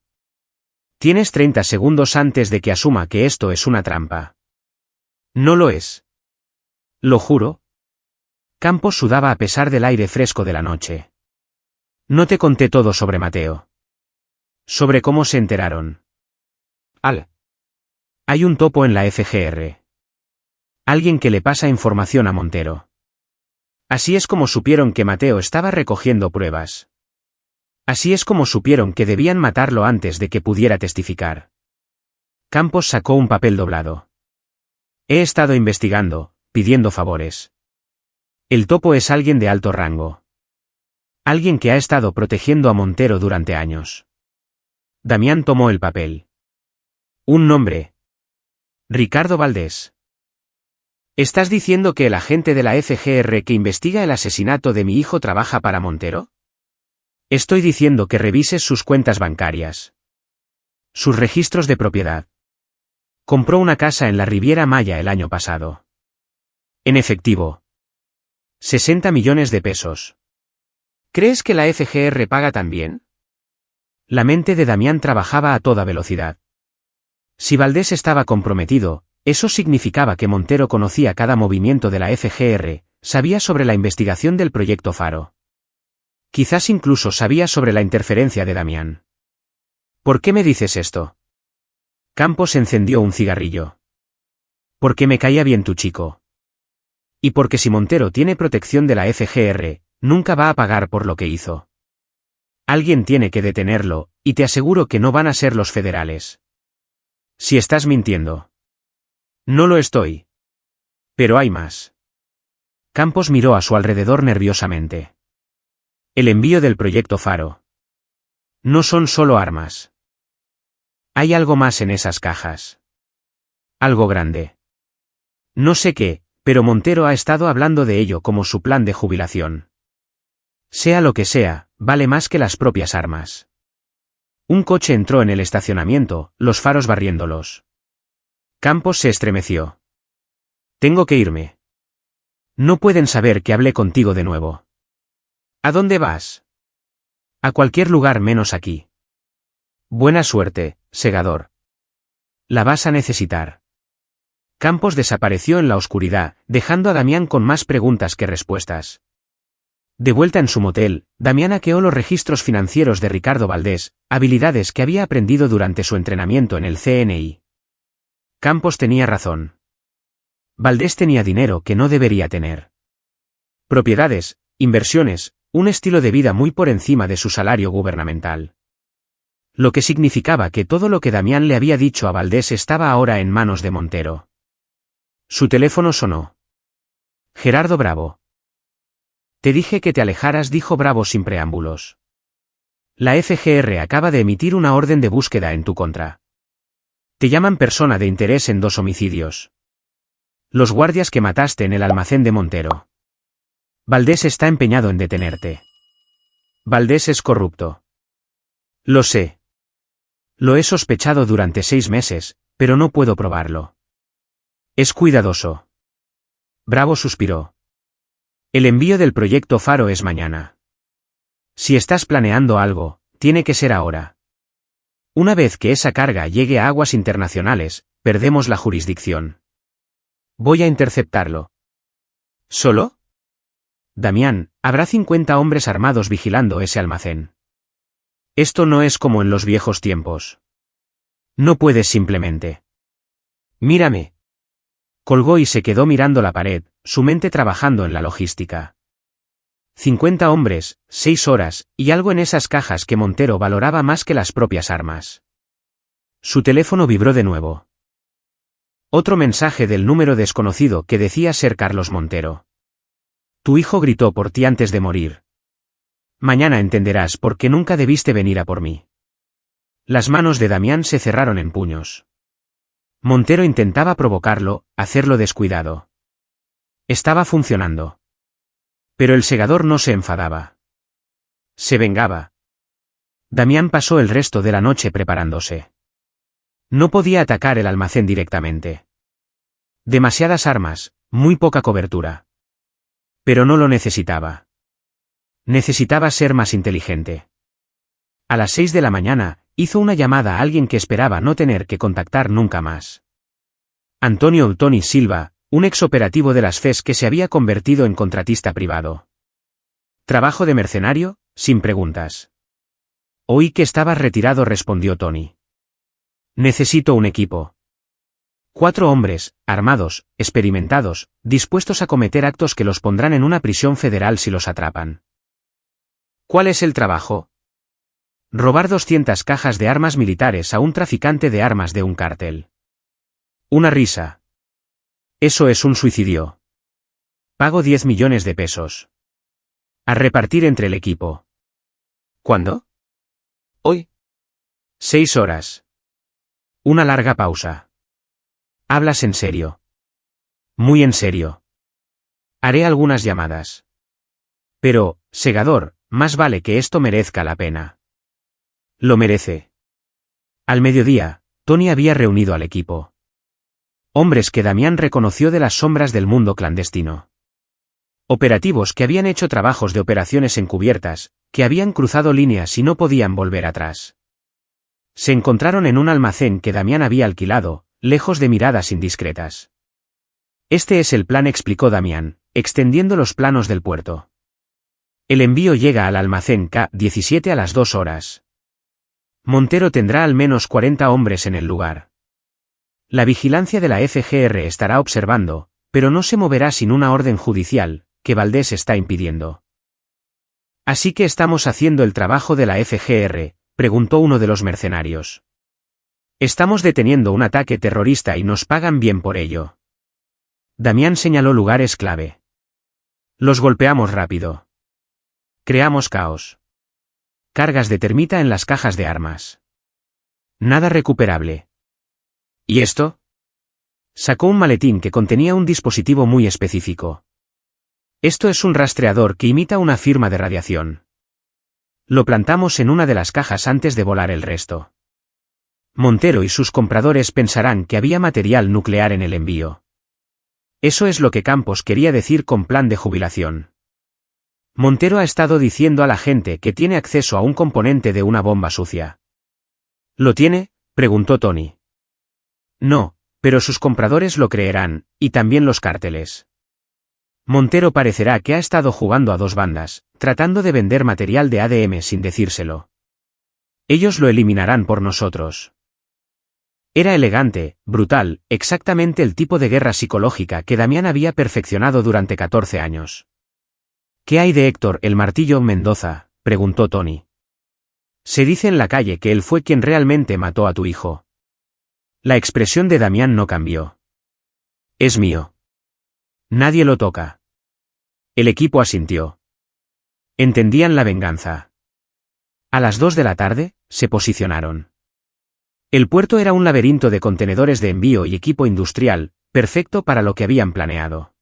Tienes 30 segundos antes de que asuma que esto es una trampa. No lo es. Lo juro. Campos sudaba a pesar del aire fresco de la noche. No te conté todo sobre Mateo. Sobre cómo se enteraron. Hay un topo en la FGR. Alguien que le pasa información a Montero. Así es como supieron que Mateo estaba recogiendo pruebas. Así es como supieron que debían matarlo antes de que pudiera testificar. Campos sacó un papel doblado. He estado investigando, pidiendo favores. El topo es alguien de alto rango. Alguien que ha estado protegiendo a Montero durante años. Damián tomó el papel. Un nombre. Ricardo Valdés. ¿Estás diciendo que el agente de la FGR que investiga el asesinato de mi hijo trabaja para Montero? Estoy diciendo que revises sus cuentas bancarias. Sus registros de propiedad. Compró una casa en la Riviera Maya el año pasado. En efectivo. 60 millones de pesos. ¿Crees que la FGR paga también? La mente de Damián trabajaba a toda velocidad. Si Valdés estaba comprometido, eso significaba que Montero conocía cada movimiento de la FGR, sabía sobre la investigación del proyecto Faro. Quizás incluso sabía sobre la interferencia de Damián. ¿Por qué me dices esto? Campos encendió un cigarrillo. Porque me caía bien tu chico. Y porque si Montero tiene protección de la FGR, nunca va a pagar por lo que hizo. Alguien tiene que detenerlo, y te aseguro que no van a ser los federales. Si estás mintiendo. No lo estoy. Pero hay más. Campos miró a su alrededor nerviosamente. El envío del proyecto Faro. No son solo armas. Hay algo más en esas cajas. Algo grande. No sé qué, pero Montero ha estado hablando de ello como su plan de jubilación. Sea lo que sea, vale más que las propias armas. Un coche entró en el estacionamiento, los faros barriéndolos. Campos se estremeció. Tengo que irme. No pueden saber que hablé contigo de nuevo. ¿A dónde vas? A cualquier lugar menos aquí. Buena suerte, segador. La vas a necesitar. Campos desapareció en la oscuridad, dejando a Damián con más preguntas que respuestas. De vuelta en su motel, Damián hackeó los registros financieros de Ricardo Valdés, habilidades que había aprendido durante su entrenamiento en el CNI. Campos tenía razón. Valdés tenía dinero que no debería tener. Propiedades, inversiones, un estilo de vida muy por encima de su salario gubernamental. Lo que significaba que todo lo que Damián le había dicho a Valdés estaba ahora en manos de Montero. Su teléfono sonó. Gerardo Bravo. Te dije que te alejaras, dijo Bravo sin preámbulos. La FGR acaba de emitir una orden de búsqueda en tu contra. Te llaman persona de interés en 2 homicidios. Los guardias que mataste en el almacén de Montero. Valdés está empeñado en detenerte. Valdés es corrupto. Lo sé. Lo he sospechado durante 6 meses, pero no puedo probarlo. Es cuidadoso. Bravo suspiró. El envío del proyecto Faro es mañana. Si estás planeando algo, tiene que ser ahora. Una vez que esa carga llegue a aguas internacionales, perdemos la jurisdicción. Voy a interceptarlo. ¿Solo? Damián, habrá 50 hombres armados vigilando ese almacén. Esto no es como en los viejos tiempos. No puedes simplemente. Mírame. Colgó y se quedó mirando la pared, su mente trabajando en la logística. 50 hombres, 6 horas, y algo en esas cajas que Montero valoraba más que las propias armas. Su teléfono vibró de nuevo. Otro mensaje del número desconocido que decía ser Carlos Montero. Tu hijo gritó por ti antes de morir. Mañana entenderás por qué nunca debiste venir a por mí. Las manos de Damián se cerraron en puños. Montero intentaba provocarlo, hacerlo descuidado. Estaba funcionando. Pero el segador no se enfadaba. Se vengaba. Damián pasó el resto de la noche preparándose. No podía atacar el almacén directamente. Demasiadas armas, muy poca cobertura. Pero no lo necesitaba. Necesitaba ser más inteligente. A las 6 de la mañana, hizo una llamada a alguien que esperaba no tener que contactar nunca más. Antonio Tony Silva, un exoperativo de las FES que se había convertido en contratista privado. ¿Trabajo de mercenario? Sin preguntas. Oí que estabas retirado, respondió Tony. Necesito un equipo. 4 hombres, armados, experimentados, dispuestos a cometer actos que los pondrán en una prisión federal si los atrapan. ¿Cuál es el trabajo? Robar 200 cajas de armas militares a un traficante de armas de un cártel. Una risa. Eso es un suicidio. Pago 10 millones de pesos. A repartir entre el equipo. ¿Cuándo? Hoy. 6 horas. Una larga pausa. ¿Hablas en serio? Muy en serio. Haré algunas llamadas. Pero, segador, más vale que esto merezca la pena. Lo merece. Al mediodía, Tony había reunido al equipo. Hombres que Damián reconoció de las sombras del mundo clandestino. Operativos que habían hecho trabajos de operaciones encubiertas, que habían cruzado líneas y no podían volver atrás. Se encontraron en un almacén que Damián había alquilado, lejos de miradas indiscretas. Este es el plan, explicó Damián, extendiendo los planos del puerto. El envío llega al almacén K-17 a las 2 horas. Montero tendrá al menos 40 hombres en el lugar. La vigilancia de la FGR estará observando, pero no se moverá sin una orden judicial, que Valdés está impidiendo. ¿Así que estamos haciendo el trabajo de la FGR?, preguntó uno de los mercenarios. Estamos deteniendo un ataque terrorista y nos pagan bien por ello. Damián señaló lugares clave. Los golpeamos rápido. Creamos caos. Cargas de termita en las cajas de armas. Nada recuperable. ¿Y esto? Sacó un maletín que contenía un dispositivo muy específico. Esto es un rastreador que imita una firma de radiación. Lo plantamos en una de las cajas antes de volar el resto. Montero y sus compradores pensarán que había material nuclear en el envío. Eso es lo que Campos quería decir con plan de jubilación. Montero ha estado diciendo a la gente que tiene acceso a un componente de una bomba sucia. ¿Lo tiene?, preguntó Tony. No, pero sus compradores lo creerán, y también los cárteles. Montero parecerá que ha estado jugando a 2 bandas, tratando de vender material de ADM sin decírselo. Ellos lo eliminarán por nosotros. Era elegante, brutal, exactamente el tipo de guerra psicológica que Damián había perfeccionado durante 14 años. ¿Qué hay de Héctor el Martillo Mendoza?, preguntó Tony. Se dice en la calle que él fue quien realmente mató a tu hijo. La expresión de Damián no cambió. Es mío. Nadie lo toca. El equipo asintió. Entendían la venganza. A las 2 de la tarde, se posicionaron. El puerto era un laberinto de contenedores de envío y equipo industrial, perfecto para lo que habían planeado.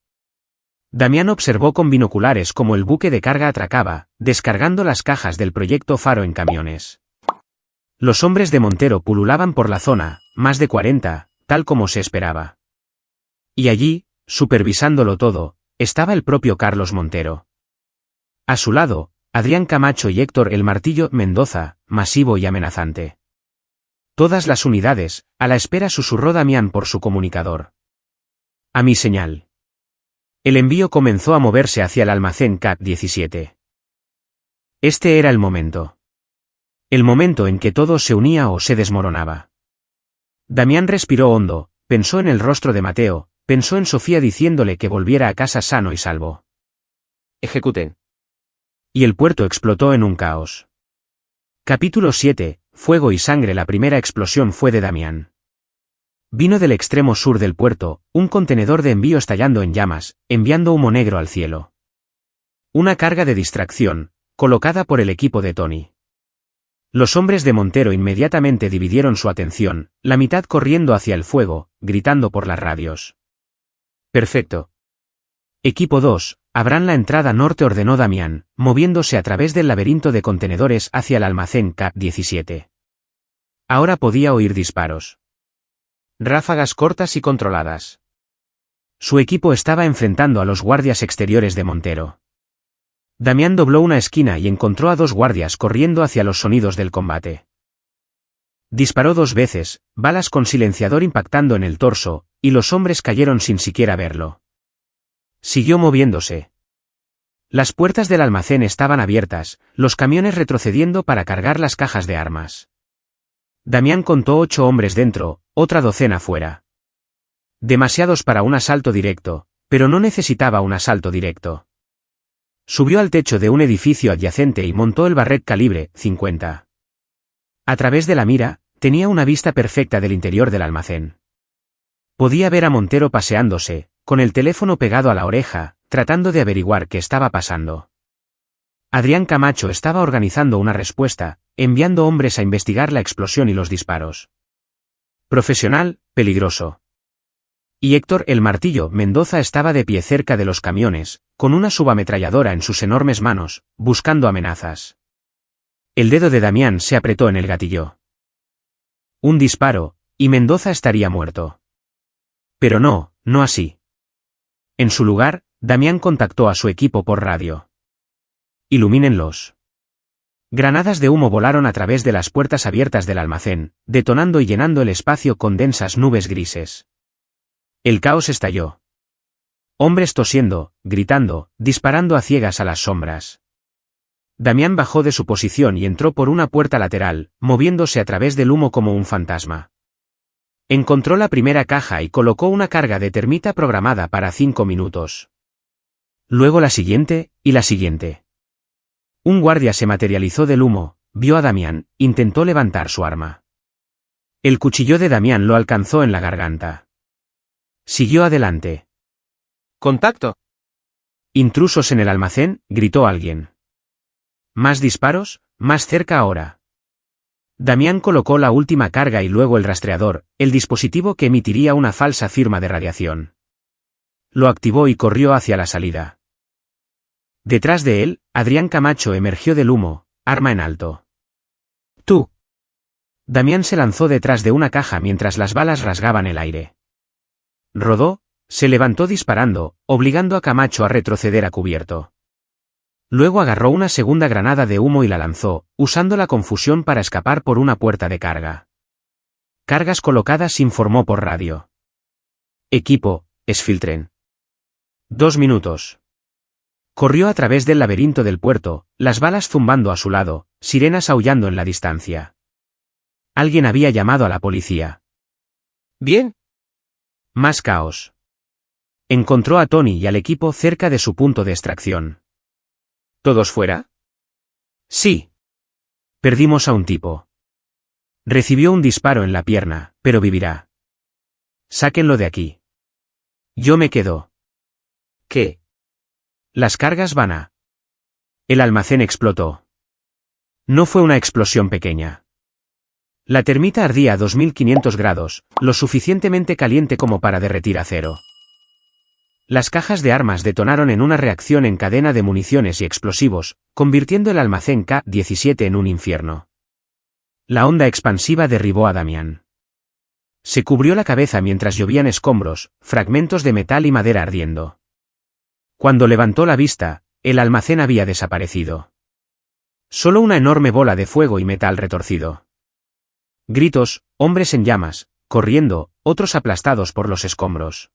Damián observó con binoculares cómo el buque de carga atracaba, descargando las cajas del proyecto Faro en camiones. Los hombres de Montero pululaban por la zona, más de 40, tal como se esperaba. Y allí, supervisándolo todo, estaba el propio Carlos Montero. A su lado, Adrián Camacho y Héctor El Martillo Mendoza, masivo y amenazante. Todas las unidades, a la espera, susurró Damián por su comunicador. A mi señal. El envío comenzó a moverse hacia el almacén CAT 17. Este era el momento. El momento en que todo se unía o se desmoronaba. Damián respiró hondo, pensó en el rostro de Mateo, pensó en Sofía diciéndole que volviera a casa sano y salvo. Ejecuten. Y el puerto explotó en un caos. Capítulo 7. Fuego y sangre. La primera explosión fue de Damián. Vino del extremo sur del puerto, un contenedor de envío estallando en llamas, enviando humo negro al cielo. Una carga de distracción, colocada por el equipo de Tony. Los hombres de Montero inmediatamente dividieron su atención, la mitad corriendo hacia el fuego, gritando por las radios. Perfecto. Equipo 2, abran la entrada norte, ordenó Damián, moviéndose a través del laberinto de contenedores hacia el almacén CAT 17. Ahora podía oír disparos. Ráfagas cortas y controladas. Su equipo estaba enfrentando a los guardias exteriores de Montero. Damián dobló una esquina y encontró a 2 guardias corriendo hacia los sonidos del combate. Disparó 2 veces, balas con silenciador impactando en el torso, y los hombres cayeron sin siquiera verlo. Siguió moviéndose. Las puertas del almacén estaban abiertas, los camiones retrocediendo para cargar las cajas de armas. Damián contó 8 hombres dentro, otra docena fuera. Demasiados para un asalto directo, pero no necesitaba un asalto directo. Subió al techo de un edificio adyacente y montó el Barrett calibre 50. A través de la mira, tenía una vista perfecta del interior del almacén. Podía ver a Montero paseándose, con el teléfono pegado a la oreja, tratando de averiguar qué estaba pasando. Adrián Camacho estaba organizando una respuesta, enviando hombres a investigar la explosión y los disparos. Profesional, peligroso. Y Héctor El Martillo Mendoza estaba de pie cerca de los camiones, con una subametralladora en sus enormes manos, buscando amenazas. El dedo de Damián se apretó en el gatillo. Un disparo, y Mendoza estaría muerto. Pero no, no así. En su lugar, Damián contactó a su equipo por radio. Ilumínenlos. Granadas de humo volaron a través de las puertas abiertas del almacén, detonando y llenando el espacio con densas nubes grises. El caos estalló. Hombres tosiendo, gritando, disparando a ciegas a las sombras. Damián bajó de su posición y entró por una puerta lateral, moviéndose a través del humo como un fantasma. Encontró la primera caja y colocó una carga de termita programada para 5 minutos. Luego la siguiente, y la siguiente. Un guardia se materializó del humo, vio a Damián, intentó levantar su arma. El cuchillo de Damián lo alcanzó en la garganta. Siguió adelante. ¡Contacto! Intrusos en el almacén, gritó alguien. Más disparos, más cerca ahora. Damián colocó la última carga y luego el rastreador, el dispositivo que emitiría una falsa firma de radiación. Lo activó y corrió hacia la salida. Detrás de él, Adrián Camacho emergió del humo, arma en alto. ¡Tú! Damián se lanzó detrás de una caja mientras las balas rasgaban el aire. Rodó, se levantó disparando, obligando a Camacho a retroceder a cubierto. Luego agarró una segunda granada de humo y la lanzó, usando la confusión para escapar por una puerta de carga. Cargas colocadas, informó por radio. Equipo, exfiltren. 2 minutos. Corrió a través del laberinto del puerto, las balas zumbando a su lado, sirenas aullando en la distancia. Alguien había llamado a la policía. ¿Bien? Más caos. Encontró a Tony y al equipo cerca de su punto de extracción. ¿Todos fuera? Sí. Perdimos a un tipo. Recibió un disparo en la pierna, pero vivirá. Sáquenlo de aquí. Yo me quedo. ¿Qué? Las cargas van a... El almacén explotó. No fue una explosión pequeña. La termita ardía a 2500 grados, lo suficientemente caliente como para derretir acero. Las cajas de armas detonaron en una reacción en cadena de municiones y explosivos, convirtiendo el almacén K-17 en un infierno. La onda expansiva derribó a Damián. Se cubrió la cabeza mientras llovían escombros, fragmentos de metal y madera ardiendo. Cuando levantó la vista, el almacén había desaparecido. Solo una enorme bola de fuego y metal retorcido. Gritos, hombres en llamas, corriendo, otros aplastados por los escombros.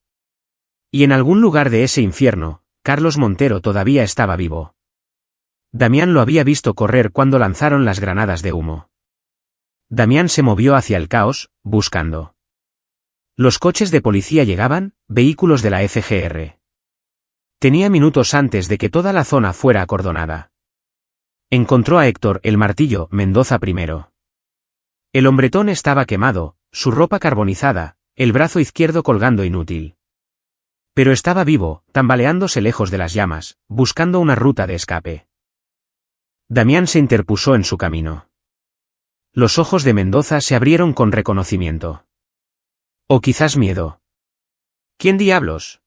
Y en algún lugar de ese infierno, Carlos Montero todavía estaba vivo. Damián lo había visto correr cuando lanzaron las granadas de humo. Damián se movió hacia el caos, buscando. Los coches de policía llegaban, vehículos de la FGR. Tenía minutos antes de que toda la zona fuera acordonada. Encontró a Héctor el Martillo Mendoza primero. El hombretón estaba quemado, su ropa carbonizada, el brazo izquierdo colgando inútil. Pero estaba vivo, tambaleándose lejos de las llamas, buscando una ruta de escape. Damián se interpuso en su camino. Los ojos de Mendoza se abrieron con reconocimiento. O quizás miedo. ¿Quién diablos?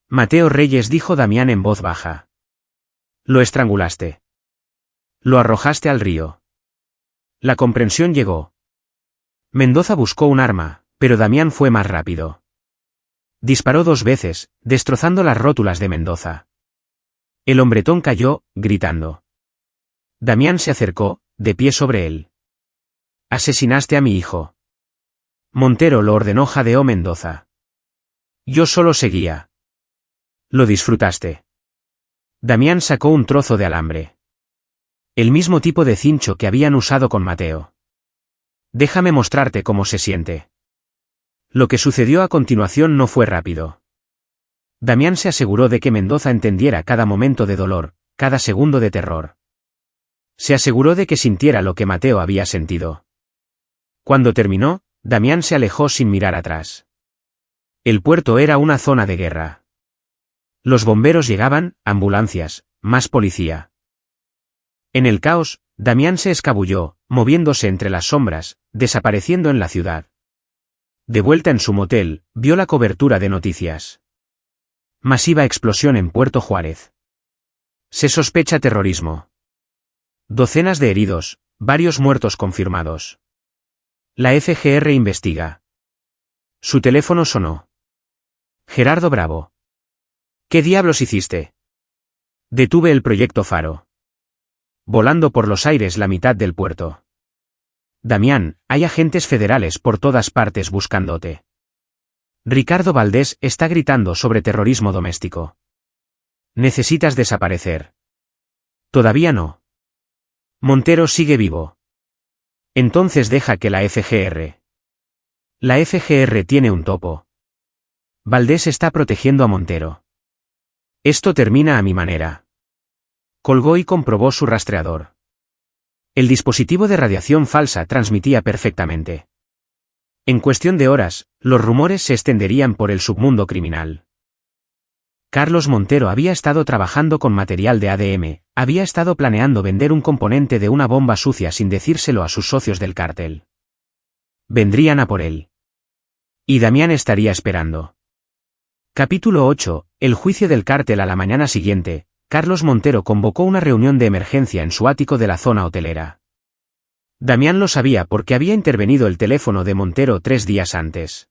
Mateo Reyes, dijo Damián en voz baja. Lo estrangulaste. Lo arrojaste al río. La comprensión llegó. Mendoza buscó un arma, pero Damián fue más rápido. Disparó 2 veces, destrozando las rótulas de Mendoza. El hombretón cayó, gritando. Damián se acercó, de pie sobre él. Asesinaste a mi hijo. Montero lo ordenó, jadeó Mendoza. Yo solo seguía. Lo disfrutaste. Damián sacó un trozo de alambre. El mismo tipo de cincho que habían usado con Mateo. Déjame mostrarte cómo se siente. Lo que sucedió a continuación no fue rápido. Damián se aseguró de que Mendoza entendiera cada momento de dolor, cada segundo de terror. Se aseguró de que sintiera lo que Mateo había sentido. Cuando terminó, Damián se alejó sin mirar atrás. El puerto era una zona de guerra. Los bomberos llegaban, ambulancias, más policía. En el caos, Damián se escabulló, moviéndose entre las sombras, desapareciendo en la ciudad. De vuelta en su motel, vio la cobertura de noticias. Masiva explosión en Puerto Juárez. Se sospecha terrorismo. Docenas de heridos, varios muertos confirmados. La FGR investiga. Su teléfono sonó. Gerardo Bravo. ¿Qué diablos hiciste? Detuve el proyecto Faro. Volando por los aires la mitad del puerto. Damián, hay agentes federales por todas partes buscándote. Ricardo Valdés está gritando sobre terrorismo doméstico. Necesitas desaparecer. Todavía no. Montero sigue vivo. Entonces deja que la FGR. La FGR tiene un topo. Valdés está protegiendo a Montero. Esto termina a mi manera. Colgó y comprobó su rastreador. El dispositivo de radiación falsa transmitía perfectamente. En cuestión de horas, los rumores se extenderían por el submundo criminal. Carlos Montero había estado trabajando con material de ADM, había estado planeando vender un componente de una bomba sucia sin decírselo a sus socios del cártel. Vendrían a por él. Y Damián estaría esperando. Capítulo 8. El juicio del cártel. A la mañana siguiente, Carlos Montero convocó una reunión de emergencia en su ático de la zona hotelera. Damián lo sabía porque había intervenido el teléfono de Montero 3 días antes.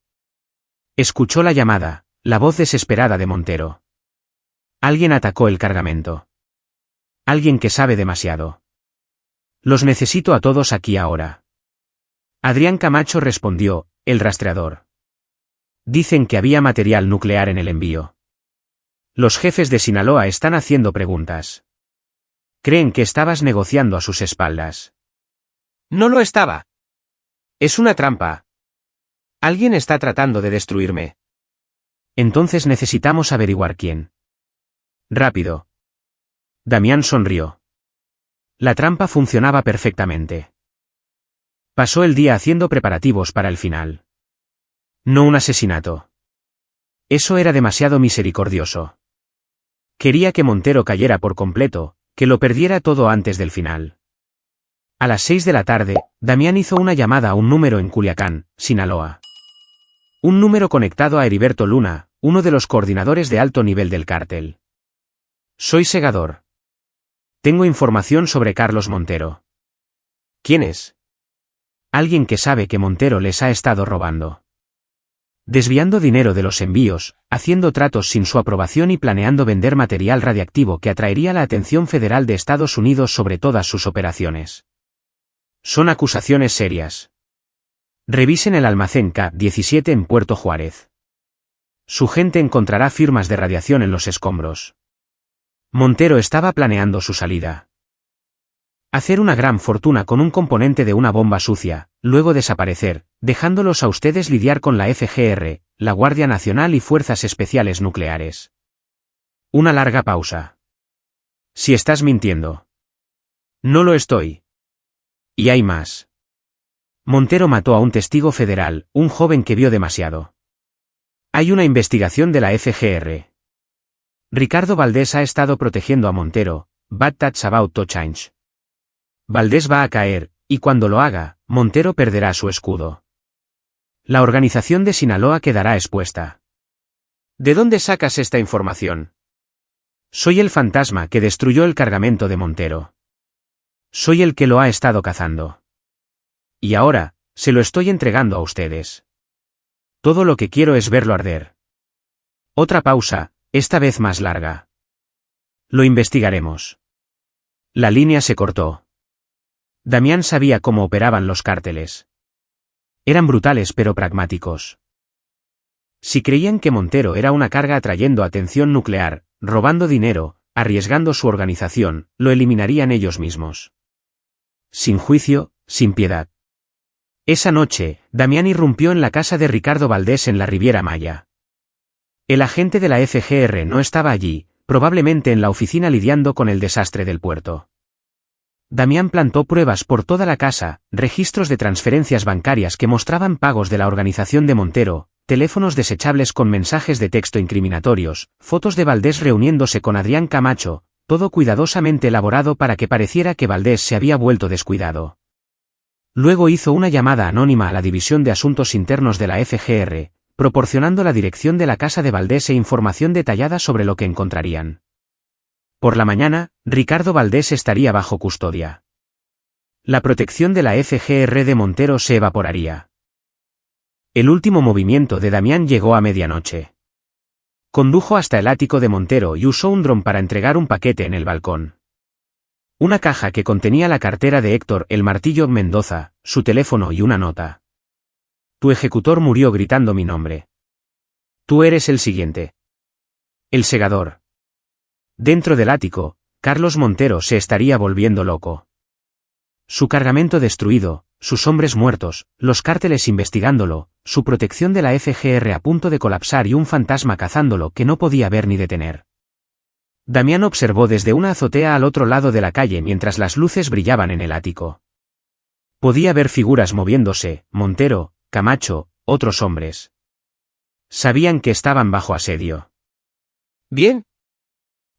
Escuchó la llamada, la voz desesperada de Montero. Alguien atacó el cargamento. Alguien que sabe demasiado. Los necesito a todos aquí ahora. Adrián Camacho respondió, el rastreador. Dicen que había material nuclear en el envío. Los jefes de Sinaloa están haciendo preguntas. Creen que estabas negociando a sus espaldas. No lo estaba. Es una trampa. Alguien está tratando de destruirme. Entonces necesitamos averiguar quién. Rápido. Damián sonrió. La trampa funcionaba perfectamente. Pasó el día haciendo preparativos para el final. No un asesinato. Eso era demasiado misericordioso. Quería que Montero cayera por completo, que lo perdiera todo antes del final. A las 6 de la tarde, Damián hizo una llamada a un número en Culiacán, Sinaloa. Un número conectado a Heriberto Luna, uno de los coordinadores de alto nivel del cártel. Soy Segador. Tengo información sobre Carlos Montero. ¿Quién es? Alguien que sabe que Montero les ha estado robando. Desviando dinero de los envíos, haciendo tratos sin su aprobación y planeando vender material radiactivo que atraería la atención federal de Estados Unidos sobre todas sus operaciones. Son acusaciones serias. Revisen el almacén K-17 en Puerto Juárez. Su gente encontrará firmas de radiación en los escombros. Montero estaba planeando su salida. Hacer una gran fortuna con un componente de una bomba sucia, luego desaparecer, dejándolos a ustedes lidiar con la FGR, la Guardia Nacional y Fuerzas Especiales Nucleares. Una larga pausa. Si estás mintiendo. No lo estoy. Y hay más. Montero mató a un testigo federal, un joven que vio demasiado. Hay una investigación de la FGR. Ricardo Valdés ha estado protegiendo a Montero, bad that's about to change. Valdés va a caer, y cuando lo haga, Montero perderá su escudo. La organización de Sinaloa quedará expuesta. ¿De dónde sacas esta información? Soy el fantasma que destruyó el cargamento de Montero. Soy el que lo ha estado cazando. Y ahora, se lo estoy entregando a ustedes. Todo lo que quiero es verlo arder. Otra pausa, esta vez más larga. Lo investigaremos. La línea se cortó. Damián sabía cómo operaban los cárteles. Eran brutales pero pragmáticos. Si creían que Montero era una carga atrayendo atención nuclear, robando dinero, arriesgando su organización, lo eliminarían ellos mismos. Sin juicio, sin piedad. Esa noche, Damián irrumpió en la casa de Ricardo Valdés en la Riviera Maya. El agente de la FGR no estaba allí, probablemente en la oficina lidiando con el desastre del puerto. Damián plantó pruebas por toda la casa, registros de transferencias bancarias que mostraban pagos de la organización de Montero, teléfonos desechables con mensajes de texto incriminatorios, fotos de Valdés reuniéndose con Adrián Camacho, todo cuidadosamente elaborado para que pareciera que Valdés se había vuelto descuidado. Luego hizo una llamada anónima a la División de Asuntos Internos de la FGR, proporcionando la dirección de la casa de Valdés e información detallada sobre lo que encontrarían. Por la mañana, Ricardo Valdés estaría bajo custodia. La protección de la FGR de Montero se evaporaría. El último movimiento de Damián llegó a medianoche. Condujo hasta el ático de Montero y usó un dron para entregar un paquete en el balcón. Una caja que contenía la cartera de Héctor El Martillo Mendoza, su teléfono y una nota. Tu ejecutor murió gritando mi nombre. Tú eres el siguiente. El Segador. Dentro del ático, Carlos Montero se estaría volviendo loco. Su cargamento destruido, sus hombres muertos, los cárteles investigándolo, su protección de la FGR a punto de colapsar y un fantasma cazándolo que no podía ver ni detener. Damián observó desde una azotea al otro lado de la calle mientras las luces brillaban en el ático. Podía ver figuras moviéndose, Montero, Camacho, otros hombres. Sabían que estaban bajo asedio. ¿Bien?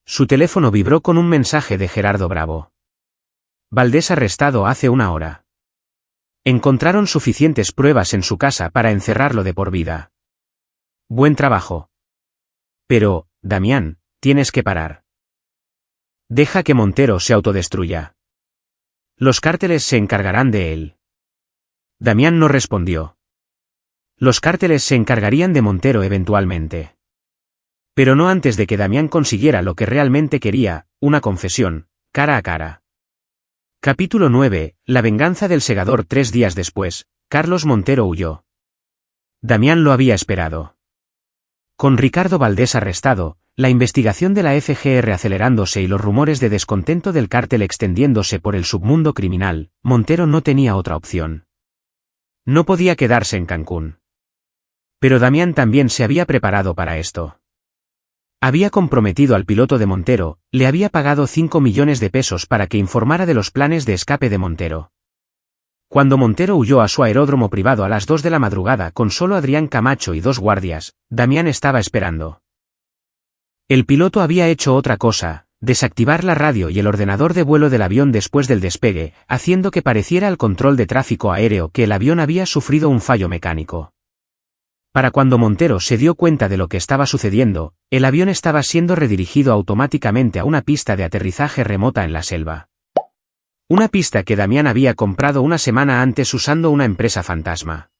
Su teléfono vibró con un mensaje de Gerardo Bravo. Valdés arrestado hace una hora. Encontraron suficientes pruebas en su casa para encerrarlo de por vida. Buen trabajo. Pero, Damián, tienes que parar. Deja que Montero se autodestruya. Los cárteles se encargarán de él. Damián no respondió. Los cárteles se encargarían de Montero eventualmente. Pero no antes de que Damián consiguiera lo que realmente quería, una confesión, cara a cara. Capítulo 9, La venganza del Segador. 3 días después, Carlos Montero huyó. Damián lo había esperado. Con Ricardo Valdés arrestado, la investigación de la FGR acelerándose y los rumores de descontento del cártel extendiéndose por el submundo criminal, Montero no tenía otra opción. No podía quedarse en Cancún. Pero Damián también se había preparado para esto. Había comprometido al piloto de Montero, le había pagado 5 millones de pesos para que informara de los planes de escape de Montero. Cuando Montero huyó a su aeródromo privado a las 2 de la madrugada con solo Adrián Camacho y 2 guardias, Damián estaba esperando. El piloto había hecho otra cosa, desactivar la radio y el ordenador de vuelo del avión después del despegue, haciendo que pareciera al control de tráfico aéreo que el avión había sufrido un fallo mecánico. Para cuando Montero se dio cuenta de lo que estaba sucediendo, el avión estaba siendo redirigido automáticamente a una pista de aterrizaje remota en la selva. Una pista que Damián había comprado una semana antes usando una empresa fantasma.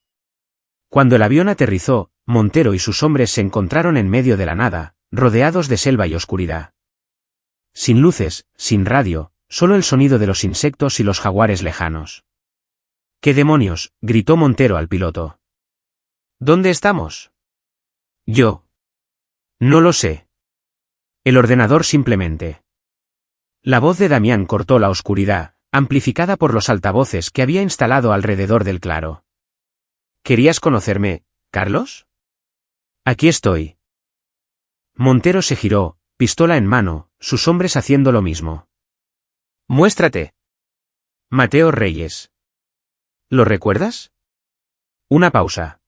Cuando el avión aterrizó, Montero y sus hombres se encontraron en medio de la nada, rodeados de selva y oscuridad. Sin luces, sin radio, solo el sonido de los insectos y los jaguares lejanos. —¿Qué demonios? —gritó Montero al piloto. —¿Dónde estamos? —Yo. No lo sé. El ordenador simplemente. La voz de Damián cortó la oscuridad, amplificada por los altavoces que había instalado alrededor del claro. —¿Querías conocerme, Carlos? Aquí estoy. Montero se giró, pistola en mano, sus hombres haciendo lo mismo. —Muéstrate. Mateo Reyes. ¿Lo recuerdas? Una pausa.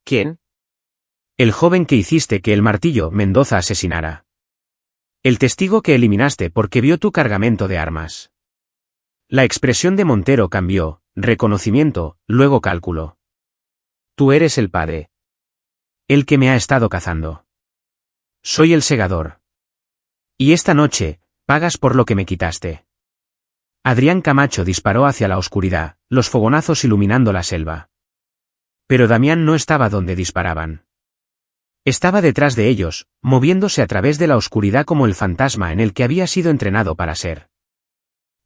¿Quién? El joven que hiciste que el Martillo Mendoza asesinara. El testigo que eliminaste porque vio tu cargamento de armas. La expresión de Montero cambió, reconocimiento, luego cálculo. Tú eres el padre. El que me ha estado cazando. Soy el segador. Y esta noche, pagas por lo que me quitaste. Adrián Camacho disparó hacia la oscuridad, los fogonazos iluminando la selva. Pero Damián no estaba donde disparaban. Estaba detrás de ellos, moviéndose a través de la oscuridad como el fantasma en el que había sido entrenado para ser.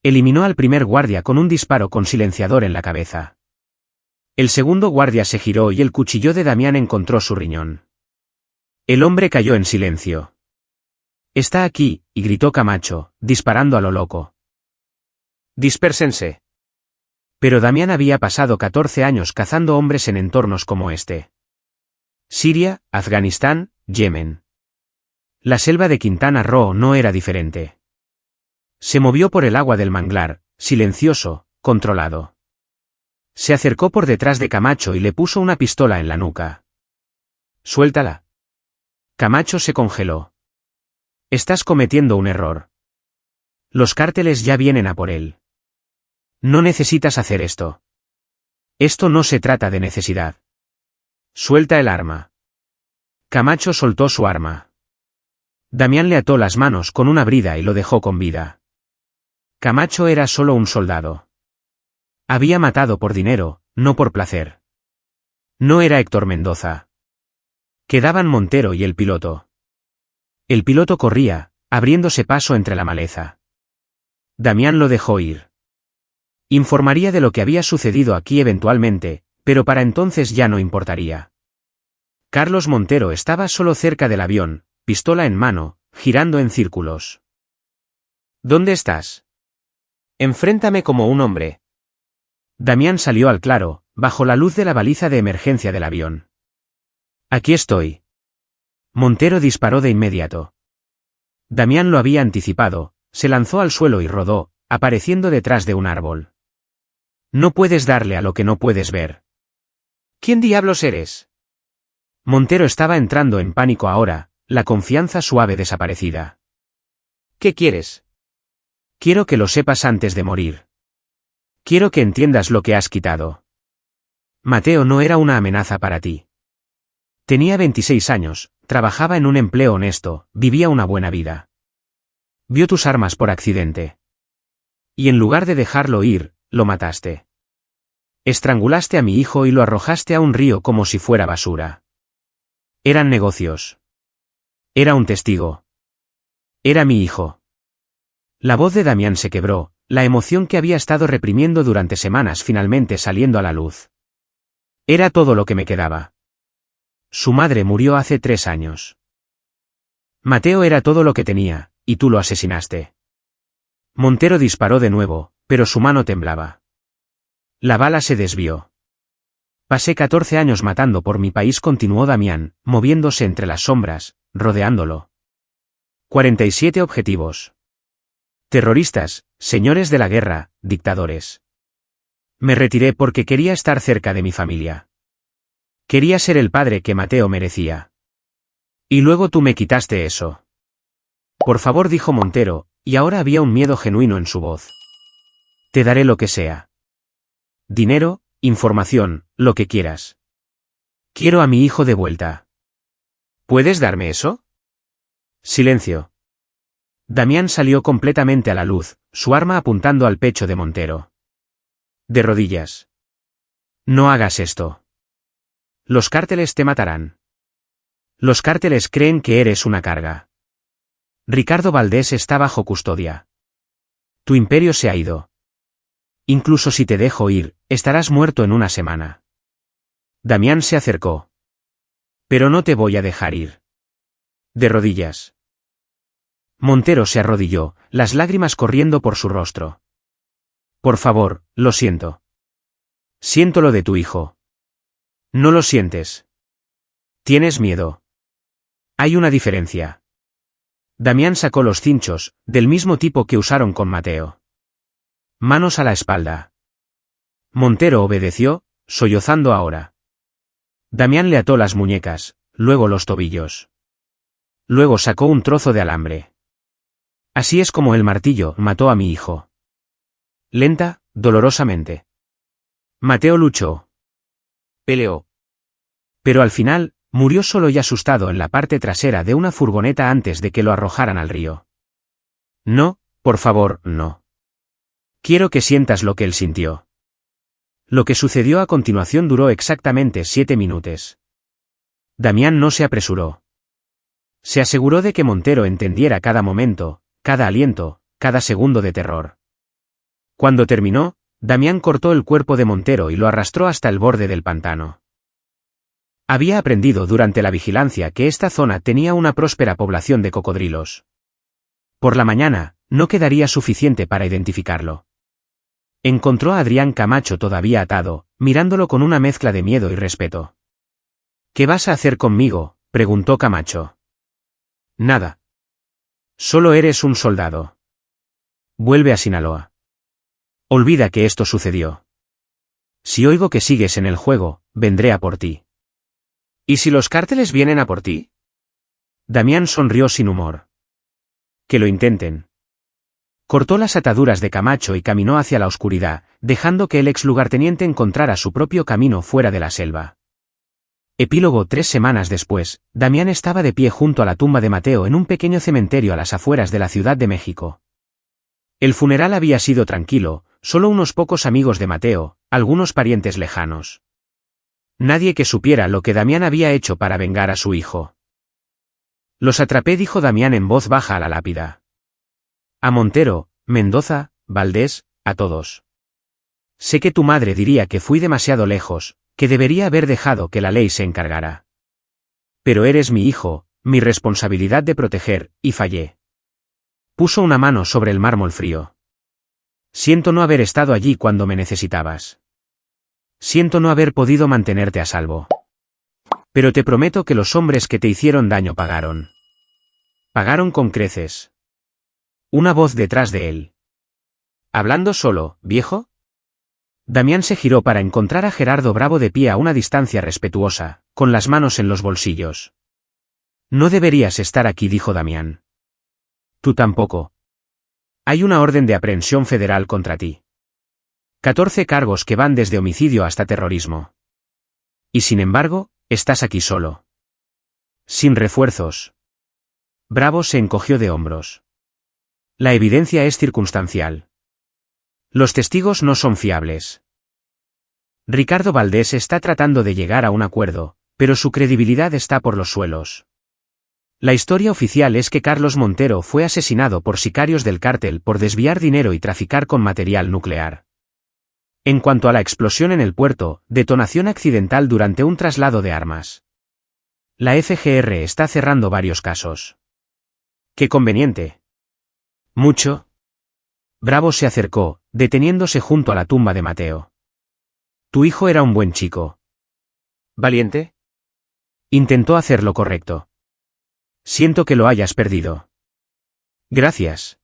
Eliminó al primer guardia con un disparo con silenciador en la cabeza. El segundo guardia se giró y el cuchillo de Damián encontró su riñón. El hombre cayó en silencio. —Está aquí —y gritó Camacho, disparando a lo loco. —Dispérsense. Pero Damián había pasado 14 años cazando hombres en entornos como este. Siria, Afganistán, Yemen. La selva de Quintana Roo no era diferente. Se movió por el agua del manglar, silencioso, controlado. Se acercó por detrás de Camacho y le puso una pistola en la nuca. —Suéltala. Camacho se congeló. Estás cometiendo un error. Los cárteles ya vienen a por él. No necesitas hacer esto. Esto no se trata de necesidad. Suelta el arma. Camacho soltó su arma. Damián le ató las manos con una brida y lo dejó con vida. Camacho era solo un soldado. Había matado por dinero, no por placer. No era Héctor Mendoza. Quedaban Montero y el piloto. El piloto corría, abriéndose paso entre la maleza. Damián lo dejó ir. Informaría de lo que había sucedido aquí eventualmente, pero para entonces ya no importaría. Carlos Montero estaba solo cerca del avión, pistola en mano, girando en círculos. ¿Dónde estás? Enfréntame como un hombre. Damián salió al claro, bajo la luz de la baliza de emergencia del avión. Aquí estoy. Montero disparó de inmediato. Damián lo había anticipado, se lanzó al suelo y rodó, apareciendo detrás de un árbol. No puedes darle a lo que no puedes ver. ¿Quién diablos eres? Montero estaba entrando en pánico ahora, la confianza suave desaparecida. ¿Qué quieres? Quiero que lo sepas antes de morir. Quiero que entiendas lo que has quitado. Mateo no era una amenaza para ti. Tenía 26 años, trabajaba en un empleo honesto, vivía una buena vida. Vio tus armas por accidente. Y en lugar de dejarlo ir, lo mataste. Estrangulaste a mi hijo y lo arrojaste a un río como si fuera basura. Eran negocios. Era un testigo. Era mi hijo. La voz de Damián se quebró, la emoción que había estado reprimiendo durante semanas finalmente saliendo a la luz. Era todo lo que me quedaba. Su madre murió hace 3 años. Mateo era todo lo que tenía, y tú lo asesinaste. Montero disparó de nuevo, pero su mano temblaba. La bala se desvió. Pasé 14 años matando por mi país, continuó Damián, moviéndose entre las sombras, rodeándolo. 47 objetivos. Terroristas, señores de la guerra, dictadores. Me retiré porque quería estar cerca de mi familia. Quería ser el padre que Mateo merecía. Y luego tú me quitaste eso. Por favor, dijo Montero, y ahora había un miedo genuino en su voz. Te daré lo que sea. Dinero, información, lo que quieras. Quiero a mi hijo de vuelta. ¿Puedes darme eso? Silencio. Damián salió completamente a la luz, su arma apuntando al pecho de Montero. De rodillas. No hagas esto. Los cárteles te matarán. Los cárteles creen que eres una carga. Ricardo Valdés está bajo custodia. Tu imperio se ha ido. Incluso si te dejo ir, estarás muerto en una semana. Damián se acercó. Pero no te voy a dejar ir. De rodillas. Montero se arrodilló, las lágrimas corriendo por su rostro. Por favor, lo siento. Siento lo de tu hijo. No lo sientes. Tienes miedo. Hay una diferencia. Damián sacó los cinchos, del mismo tipo que usaron con Mateo. Manos a la espalda. Montero obedeció, sollozando ahora. Damián le ató las muñecas, luego los tobillos. Luego sacó un trozo de alambre. Así es como el martillo mató a mi hijo. Lenta, dolorosamente. Mateo luchó. Peleó. Pero al final, murió solo y asustado en la parte trasera de una furgoneta antes de que lo arrojaran al río. No, por favor, no. Quiero que sientas lo que él sintió. Lo que sucedió a continuación duró exactamente 7 minutos. Damián no se apresuró. Se aseguró de que Montero entendiera cada momento, cada aliento, cada segundo de terror. Cuando terminó, Damián cortó el cuerpo de Montero y lo arrastró hasta el borde del pantano. Había aprendido durante la vigilancia que esta zona tenía una próspera población de cocodrilos. Por la mañana, no quedaría suficiente para identificarlo. Encontró a Adrián Camacho todavía atado, mirándolo con una mezcla de miedo y respeto. ¿Qué vas a hacer conmigo?, preguntó Camacho. Nada. Solo eres un soldado. Vuelve a Sinaloa. Olvida que esto sucedió. Si oigo que sigues en el juego, vendré a por ti. ¿Y si los cárteles vienen a por ti? Damián sonrió sin humor. Que lo intenten. Cortó las ataduras de Camacho y caminó hacia la oscuridad, dejando que el ex lugarteniente encontrara su propio camino fuera de la selva. Epílogo. 3 semanas después, Damián estaba de pie junto a la tumba de Mateo en un pequeño cementerio a las afueras de la Ciudad de México. El funeral había sido tranquilo, solo unos pocos amigos de Mateo, algunos parientes lejanos. Nadie que supiera lo que Damián había hecho para vengar a su hijo. Los atrapé, dijo Damián en voz baja a la lápida. A Montero, Mendoza, Valdés, a todos. Sé que tu madre diría que fui demasiado lejos, que debería haber dejado que la ley se encargara. Pero eres mi hijo, mi responsabilidad de proteger, y fallé. Puso una mano sobre el mármol frío. Siento no haber estado allí cuando me necesitabas. Siento no haber podido mantenerte a salvo. Pero te prometo que los hombres que te hicieron daño pagaron. Pagaron con creces. Una voz detrás de él. ¿Hablando solo, viejo? Damián se giró para encontrar a Gerardo Bravo de pie a una distancia respetuosa, con las manos en los bolsillos. No deberías estar aquí, dijo Damián. Tú tampoco. Hay una orden de aprehensión federal contra ti. 14 cargos que van desde homicidio hasta terrorismo. Y sin embargo, estás aquí solo. Sin refuerzos. Bravo se encogió de hombros. La evidencia es circunstancial. Los testigos no son fiables. Ricardo Valdés está tratando de llegar a un acuerdo, pero su credibilidad está por los suelos. La historia oficial es que Carlos Montero fue asesinado por sicarios del cártel por desviar dinero y traficar con material nuclear. En cuanto a la explosión en el puerto, detonación accidental durante un traslado de armas. La FGR está cerrando varios casos. ¡Qué conveniente! ¿Mucho? Bravo se acercó, deteniéndose junto a la tumba de Mateo. Tu hijo era un buen chico. ¿Valiente? Intentó hacer lo correcto. Siento que lo hayas perdido. Gracias.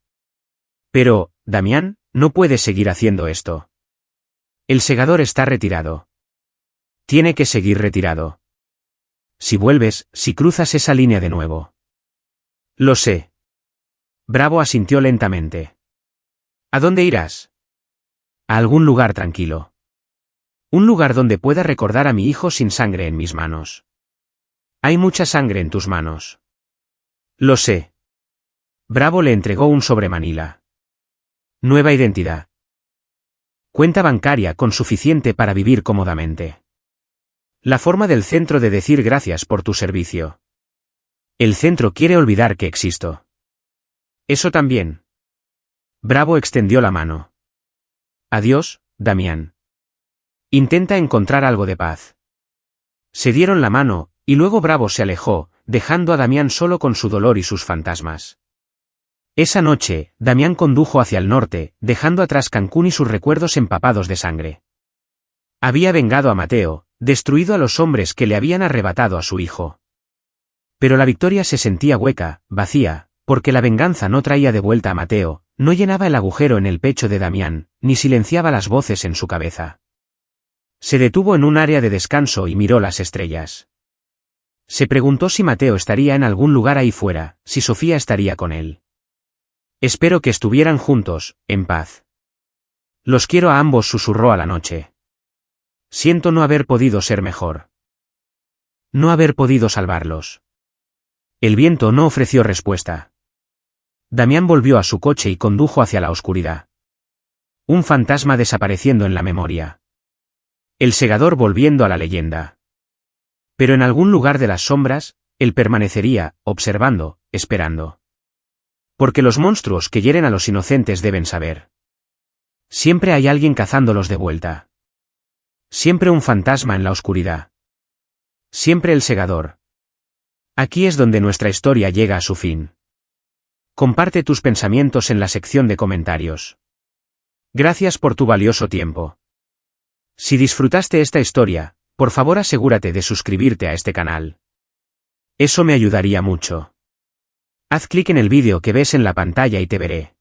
Pero, Damián, no puedes seguir haciendo esto. El segador está retirado. Tiene que seguir retirado. Si vuelves, si cruzas esa línea de nuevo. Lo sé. Bravo asintió lentamente. ¿A dónde irás? A algún lugar tranquilo. Un lugar donde pueda recordar a mi hijo sin sangre en mis manos. Hay mucha sangre en tus manos. Lo sé. Bravo le entregó un sobre Manila. Nueva identidad. Cuenta bancaria con suficiente para vivir cómodamente. La forma del centro de decir gracias por tu servicio. El centro quiere olvidar que existo. Eso también. Bravo extendió la mano. Adiós, Damián. Intenta encontrar algo de paz. Se dieron la mano, y luego Bravo se alejó, dejando a Damián solo con su dolor y sus fantasmas. Esa noche, Damián condujo hacia el norte, dejando atrás Cancún y sus recuerdos empapados de sangre. Había vengado a Mateo, destruido a los hombres que le habían arrebatado a su hijo. Pero la victoria se sentía hueca, vacía, porque la venganza no traía de vuelta a Mateo, no llenaba el agujero en el pecho de Damián, ni silenciaba las voces en su cabeza. Se detuvo en un área de descanso y miró las estrellas. Se preguntó si Mateo estaría en algún lugar ahí fuera, si Sofía estaría con él. Espero que estuvieran juntos, en paz. Los quiero a ambos, susurró a la noche. Siento no haber podido ser mejor. No haber podido salvarlos. El viento no ofreció respuesta. Damián volvió a su coche y condujo hacia la oscuridad. Un fantasma desapareciendo en la memoria. El segador volviendo a la leyenda. Pero en algún lugar de las sombras, él permanecería, observando, esperando. Porque los monstruos que hieren a los inocentes deben saber. Siempre hay alguien cazándolos de vuelta. Siempre un fantasma en la oscuridad. Siempre el segador. Aquí es donde nuestra historia llega a su fin. Comparte tus pensamientos en la sección de comentarios. Gracias por tu valioso tiempo. Si disfrutaste esta historia, por favor asegúrate de suscribirte a este canal. Eso me ayudaría mucho. Haz clic en el vídeo que ves en la pantalla y te veré.